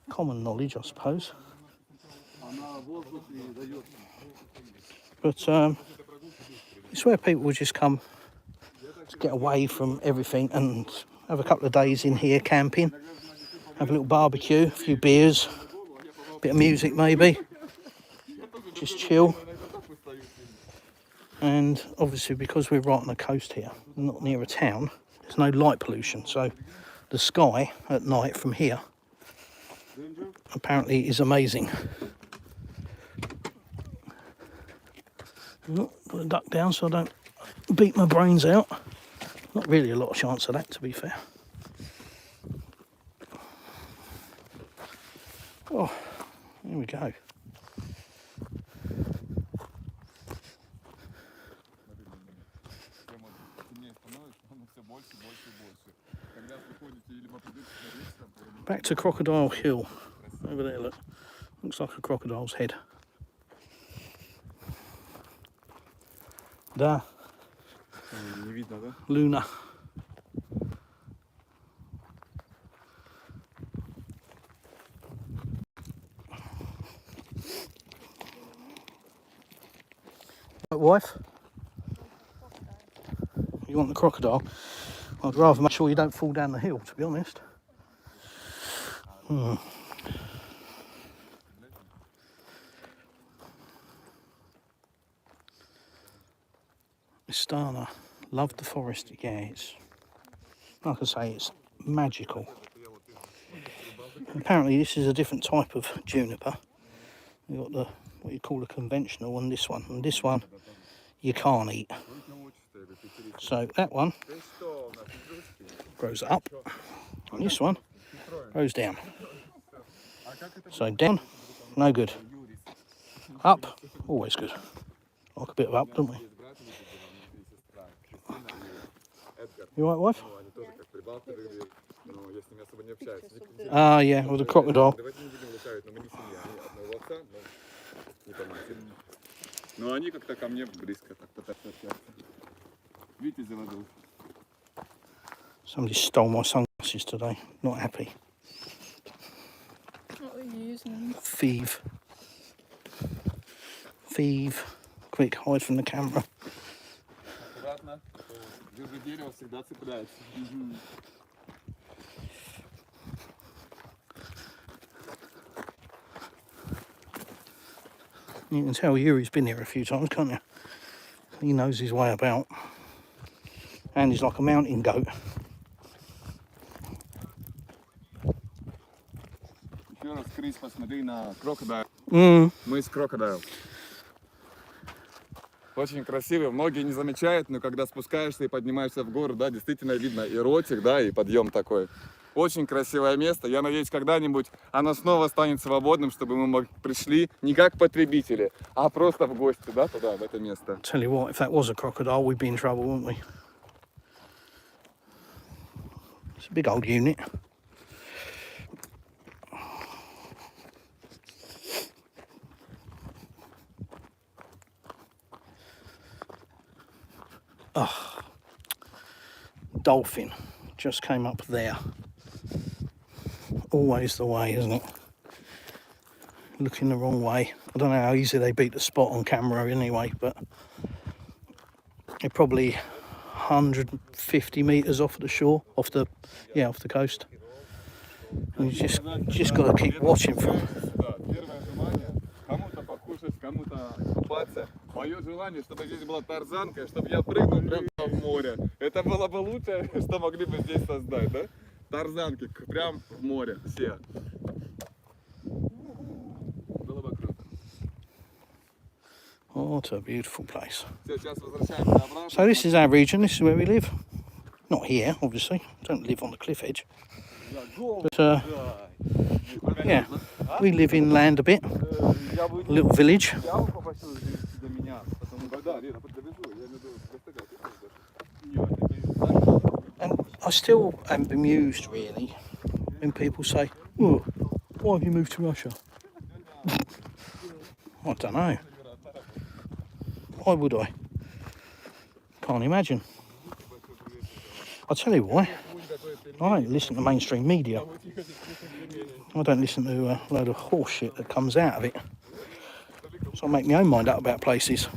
common knowledge, I suppose. But it's where people will just come to get away from everything and have a couple of days in here camping, have a little barbecue, a few beers, a bit of music maybe, just chill. And obviously because we're right on the coast here, not near a town, there's no light pollution, so the sky at night from here apparently is amazing. Put the duck down so I don't beat my brains out. Not really a lot of chance of that, to be fair. Oh, here we go. Back to Crocodile Hill. Over there, look. Looks like a crocodile's head. Da. Не видно, да? Luna. Wife? You want the crocodile? I'd rather make sure you don't fall down the hill, to be honest. Istana, loved the forest. Yeah, it's, like I say, it's magical. Apparently this is a different type of juniper. You've got the, what you call a conventional, and this one you can't eat. So that one grows up, and this one grows down. So down No good. Up, always good. Like a bit of up, don't we? You right, wife? Ah, yeah, with the crocodile. Но они как-то ко мне близко так пытаются общаться. Видите, заводил. Somebody stole my sunglasses today. Not happy. What are you using them? Thief. Thief. Quick, hide from the camera. Аккуратно. Держи дерево, всегда цепляется. You can tell Yuri's been here a few times, can't you? He knows his way about. And he's like a mountain goat. Еще раз, Крис, посмотри на крокодайл. Mm. Мы с крокодайл. Очень красиво. Многие не замечают, но когда спускаешься и поднимаешься в гору, да, действительно видно и ротик, да, и подъем такой. Очень красивое место. Я надеюсь, когда-нибудь оно снова станет свободным, чтобы мы пришли не как потребители, а просто в гости, да, туда, в это место. Tell you what, if that was a crocodile, we'd be in trouble, wouldn't we? It's a big old unit. Oh, dolphin just came up there. Always the way, isn't it? Looking the wrong way. I don't know how easy they beat the spot on camera anyway, but they're probably 150 metres off the shore, off the coast. And you just got to keep watching for them. Кому-то покушать, кому-то купаться. Мое желание, чтобы здесь была тарзанка, чтобы я прыгнул прямо в море. Это было бы лучшее, что могли бы здесь создать, да? Тарзанки прям в море, все. Было бы круто. Oh, what a beautiful place. Сейчас возвращаемся обратно. So this is our region, this is where we live. Not here, obviously. Don't live on the cliff edge. But, yeah, we live inland a bit. A little village. And I still am bemused, really, when people say, "Oh, why have you moved to Russia?" I don't know. Why would I? Can't imagine. I'll tell you why. I don't listen to mainstream media. I don't listen to a load of horse shit that comes out of it. So I make my own mind up about places.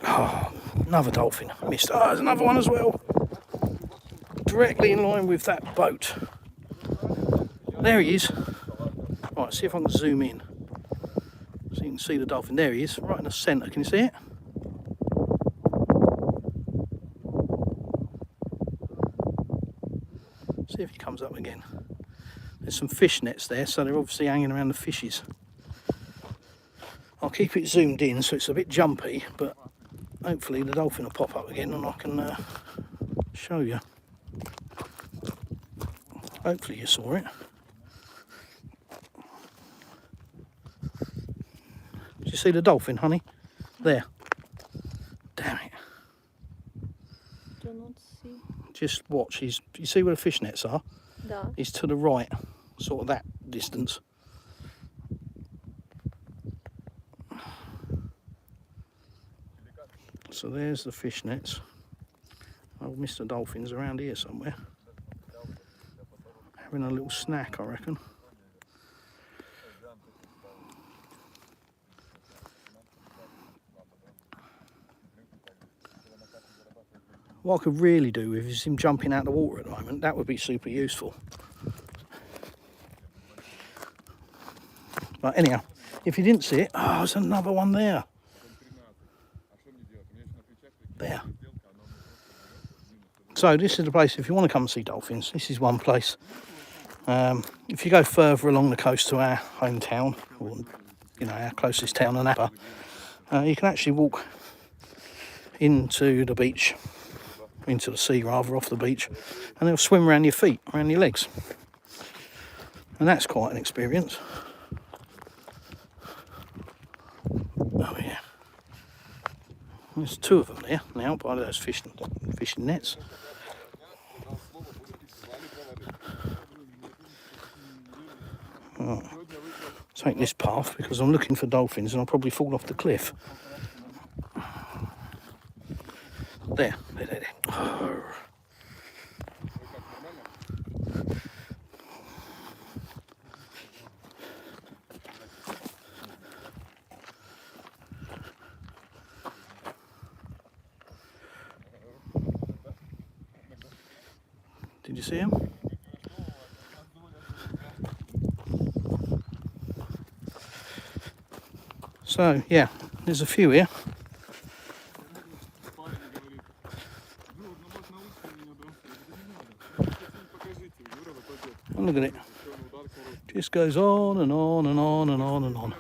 Oh, another dolphin. I missed. Oh, there's another one as well. Directly in line with that boat. There he is. Right, see if I can zoom in. So you can see the dolphin. There he is, right in the centre. Can you see it? See if he comes up again. There's some fish nets there, so they're obviously hanging around the fishes. I'll keep it zoomed in so it's a bit jumpy, but hopefully the dolphin will pop up again and I can show you. Hopefully you saw it. Did you see the dolphin, honey? There. Damn it. Do not see. Just watch. You see where the fish nets are? Да. He's to the right, sort of that distance. So there's the fish nets. Oh, Mr. Dolphin's around here somewhere. Having a little snack, I reckon. What I could really do with is him jumping out the water at the moment. That would be super useful. But anyhow, if you didn't see it, oh, there's another one there. There. So this is the place, if you want to come and see dolphins, this is one place. If you go further along the coast to our hometown, or you know, our closest town, Napa, you can actually walk into the beach, into the sea rather, off the beach, and they'll swim around your feet, around your legs. And that's quite an experience. Oh yeah. There's two of them there now by those fishing nets. Oh. Take this path because I'm looking for dolphins and I'll probably fall off the cliff. There. Oh. Did you see him? So yeah, there's a few here. And look at it. Just goes on and on and on and on and on.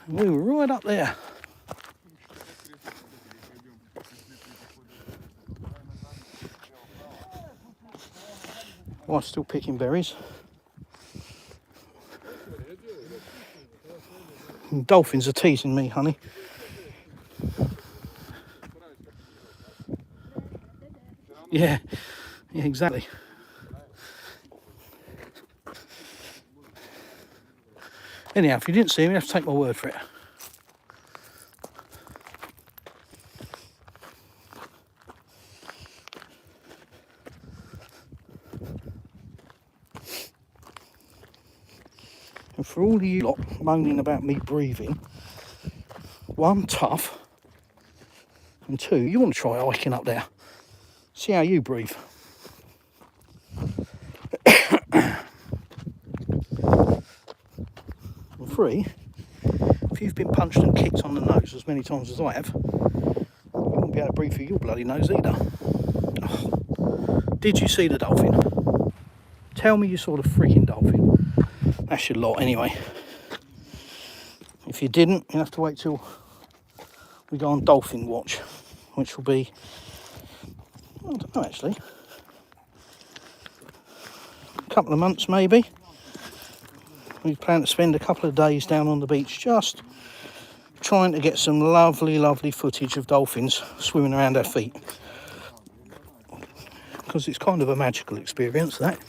And we were right up there. Wife's still picking berries. And dolphins are teasing me, honey. Yeah, exactly. Anyhow, if you didn't see him, you have to take my word for it. And for all of you lot moaning about me breathing, one, tough, and two, you want to try hiking up there. See how you breathe. And three, if you've been punched and kicked on the nose as many times as I have, you won't be able to breathe through your bloody nose either. Oh. Did you see the dolphin? Tell me you saw the freaking dolphin. That's your lot anyway. If you didn't, you'll have to wait till we go on dolphin watch, which will be, I don't know actually, a couple of months maybe. We plan to spend a couple of days down on the beach just trying to get some lovely, lovely footage of dolphins swimming around our feet. Because it's kind of a magical experience, that.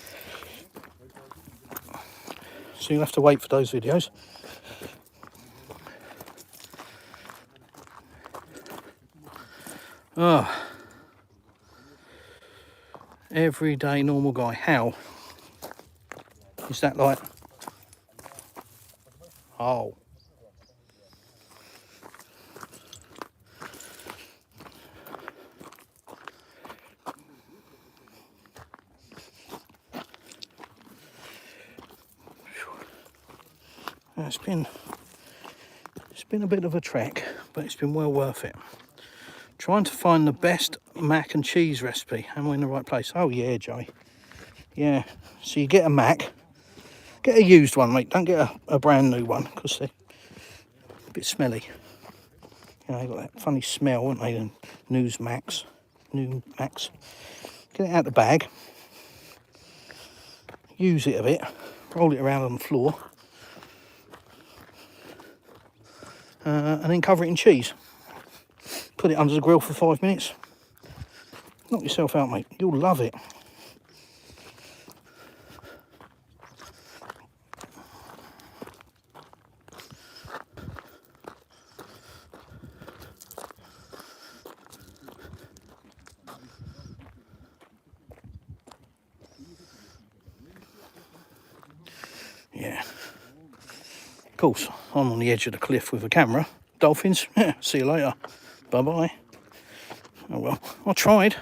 So you'll have to wait for those videos. Oh. Everyday normal guy. How? Is that like... Oh. It's been a bit of a trek, but it's been well worth it. Trying to find the best mac and cheese recipe. Am I in the right place? Oh yeah, Joey. Yeah. So you get a mac. Get a used one, mate. Don't get a brand new one because they're a bit smelly. You know, they got that funny smell, won't they? The new Macs. Get it out the bag. Use it a bit. Roll it around on the floor. And then cover it in cheese. Put it under the grill for 5 minutes. Knock yourself out, mate. You'll love it. Yeah. Of course, I'm on the edge of the cliff with a camera. Dolphins, yeah, see you later. Bye-bye. Oh well, I tried.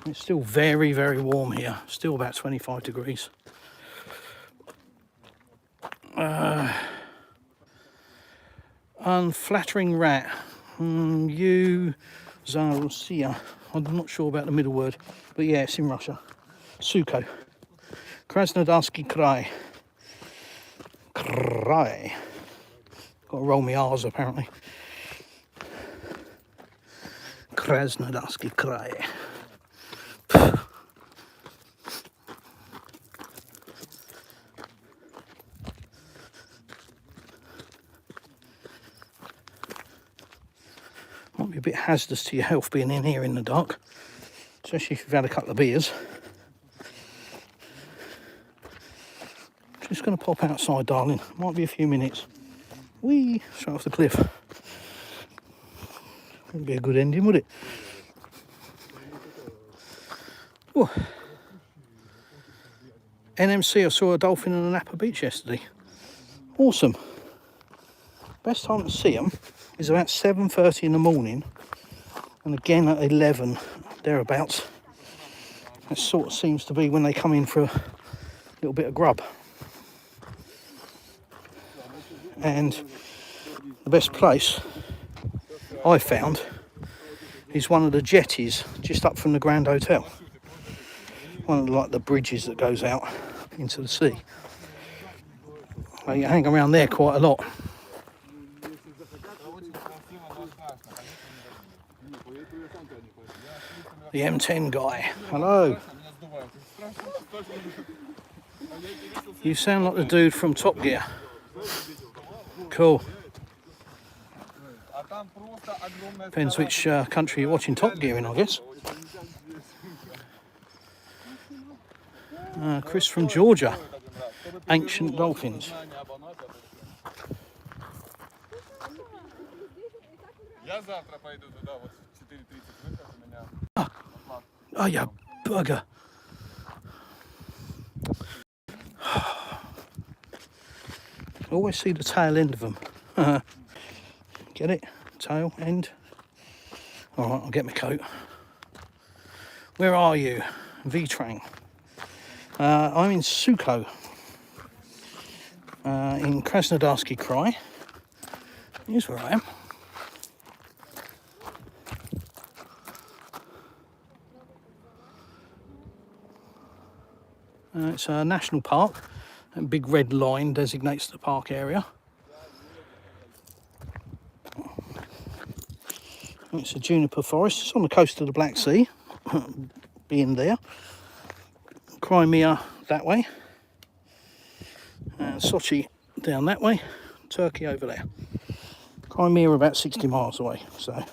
It's still very, very warm here. Still about 25 degrees. Unflattering rat. Zarusia. I'm not sure about the middle word, but yeah, it's in Russia. Suko. Krasnodarsky Krai. Krai. Got to roll my R's apparently. Krasnodarsky Krai. Might be a bit hazardous to your health being in here in the dark, especially if you've had a couple of beers. Just going to pop outside, darling. Might be a few minutes. Whee! Straight off the cliff. Wouldn't be a good ending, would it? Oh. NMC, I saw a dolphin on Napa Beach yesterday. Awesome. Best time to see them is about 7:30 in the morning and again at 11, thereabouts. That sort of seems to be when they come in for a little bit of grub. And the best place I found is one of the jetties just up from the Grand Hotel. One of like the bridges that goes out into the sea. They hang around there quite a lot. The M10 guy. Hello. You sound like the dude from Top Gear. Cool. Depends which country you're watching Top Gear in, I guess. Chris from Georgia. Ancient dolphins. Oh, you bugger. I always see the tail end of them. Get it? Tail end. Alright, I'll get my coat. Where are you? V-Train. I'm in Suko. In Krasnodarsky Krai. Here's where I am. It's a national park. A big red line designates the park area. It's a juniper forest. It's on the coast of the Black Sea, being there. Crimea that way. And Sochi down that way. Turkey over there. Crimea about 60 miles away. So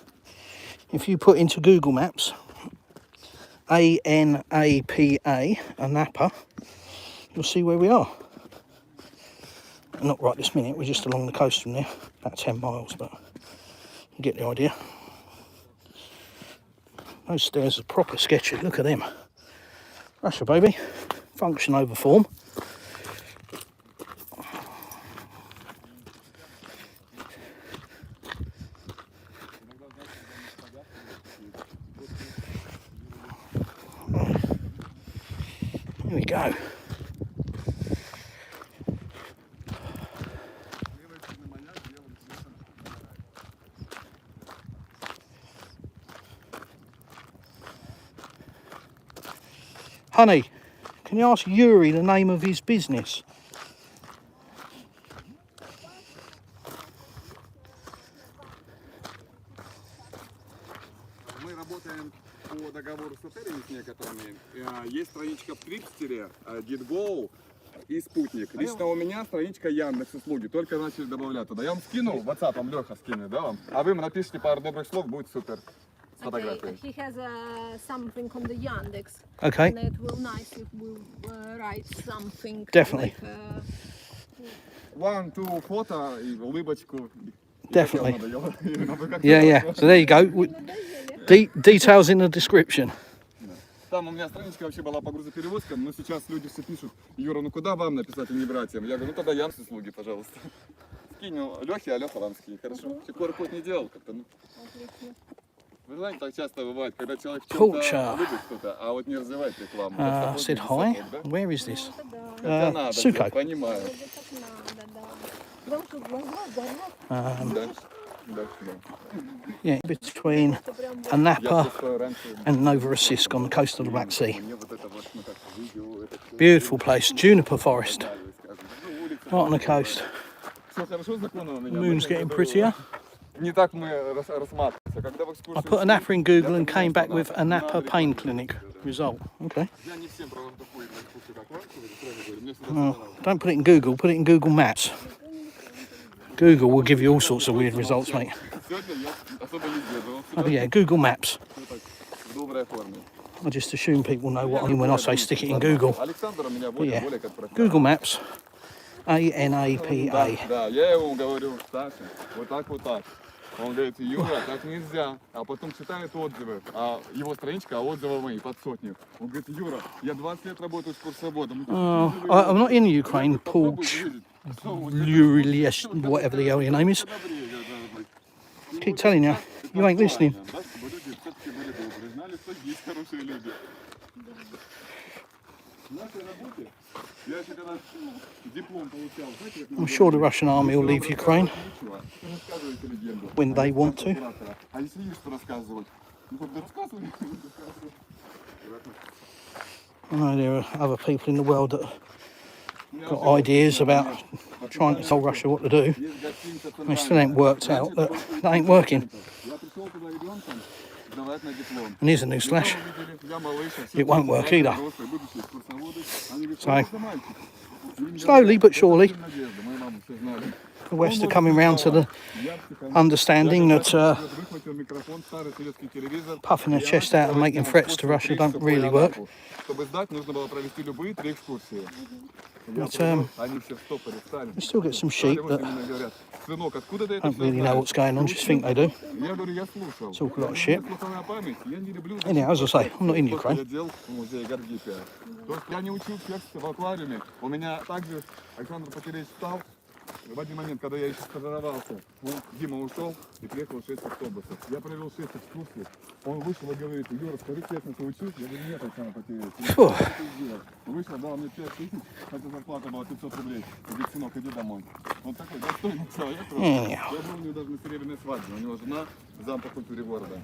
if you put into Google Maps ANAPA, Napa, you'll see where we are. Not right this minute, we're just along the coast from there, about 10 miles, but you get the idea. Those stairs are proper sketchy, look at them. Russia, baby. Function over form. Here we go. Honey, can you ask Yuri the name of his business? Мы работаем по договору с отелями с некоторыми. Есть страничка в Твикстере, GitGo и Спутник. Лично у меня страничка Яндекс услуги, только начали добавлять туда. Я вам скину, в WhatsApp вам Леха скинет, да вам? А вы напишите пару добрых слов, будет супер. Okay, he has something on the Yandex. Okay. And it will nice if we write something. Definitely. Like, 1-2 фото и улыбочку. Definitely. Yeah. So there you go. Details in the description. Там у меня страничка вообще была по грузоперевозкам, но сейчас люди все пишут: Юра, ну куда вам написать, а не братьям? Я говорю, ну тогда Яндекс услуги, пожалуйста. Скинь Лехе, а Леха вам скинь. Хорошо? QR-код не делал как-то, ну. Вы знаете, так часто бывает, когда человек что-то любит что-то, а вот не развивает рекламу. Said hi. Where is this? Хотя надо, Suko. понимаю. Yeah, between Anapa and Novorossiysk on the coast of the Black Sea. Beautiful place, juniper forest, right on the coast. The moon's getting prettier. Не так мы рассматриваемся. Когда в I экскурсию put Anapa in Google and came back with Anapa pain clinic result. Okay. я не всем правда доходит на экскурсию, как вам, сразу говорю, мне всегда Well, don't put it in Google, put it in Google Maps. Google will give you all sorts of weird results, mate. сегодня я особо не сдерживался. Oh yeah, Google Maps. В доброй форме. I just assume people know what I mean when I say stick it in Google. Александр у меня But yeah, более как профессионал. Google Maps. A-N-A-P-A. Да, я ему говорю, Саша, вот так, вот так. Он говорит, Юра, так нельзя. А потом читает отзывы, а его страничка, а отзывы мои под сотню. Он говорит, Юра, я 20 лет работаю с курсоводом. I'm not in Ukraine, Porch, Yuri, whatever the hell your name is. Keep telling you, you ain't listening. I'm sure the Russian army will leave Ukraine when they want to. I know there are other people in the world that got ideas about trying to tell Russia what to do. They still ain't worked out that that ain't working. And here's a new slash. It won't work either. So, slowly but surely, the West are coming round to the understanding that puffing their chest out and making threats to Russia don't really work. But we still get some sheep that don't really know what's going on, just think they do. Talk a lot of shit. Anyhow, as I say, I'm not in Ukraine. В один момент, когда я еще стажировался, Дима ушел и приехал 6 автобусов. Я провел 6 экскурсий. Он вышел и говорит, Юра, скажи честно, ты учусь? Я говорю, нет, Александр Потеряевич. Вышел, дал мне 5 тысяч, хотя зарплата была 500 рублей. Говорит, сынок, иди домой. Он такой достойный человек. Я был у него даже на серебряной свадьбе. У него жена зам по культуре города.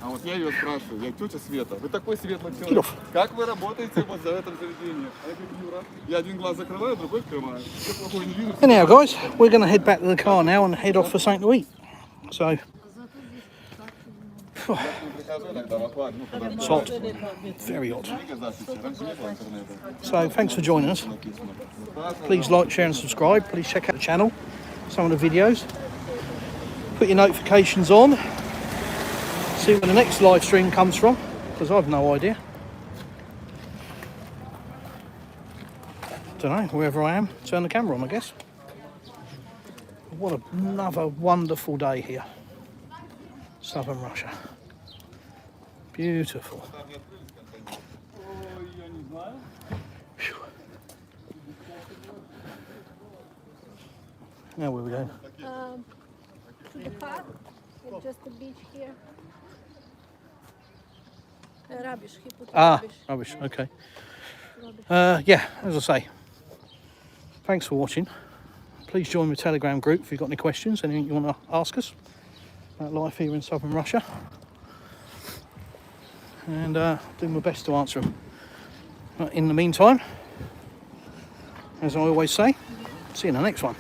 А вот я ее спрашиваю, я тетя Света, вы такой светлый человек, как вы работаете вот за этом заведении? А я говорю, Юра, я один глаз закрываю, другой открываю. Все плохое не вижу. Anyhow, guys, we're going to head back to the car now and head off for something to eat. So, it's hot, very hot. So, thanks for joining us. Please like, share and subscribe. Please check out the channel, some of the videos. Put your notifications on. See where the next live stream comes from, because I've no idea. Don't know, wherever I am, turn the camera on, I guess. What another wonderful day here. Southern Russia. Beautiful. Phew. Now where are we going? To the park, it's just a beach here. Rubbish, he put Rubbish, okay. Yeah, as I say, thanks for watching. Please join the Telegram group if you've got any questions, anything you want to ask us about life here in Southern Russia. And do my best to answer them. In the meantime, as I always say, see you in the next one.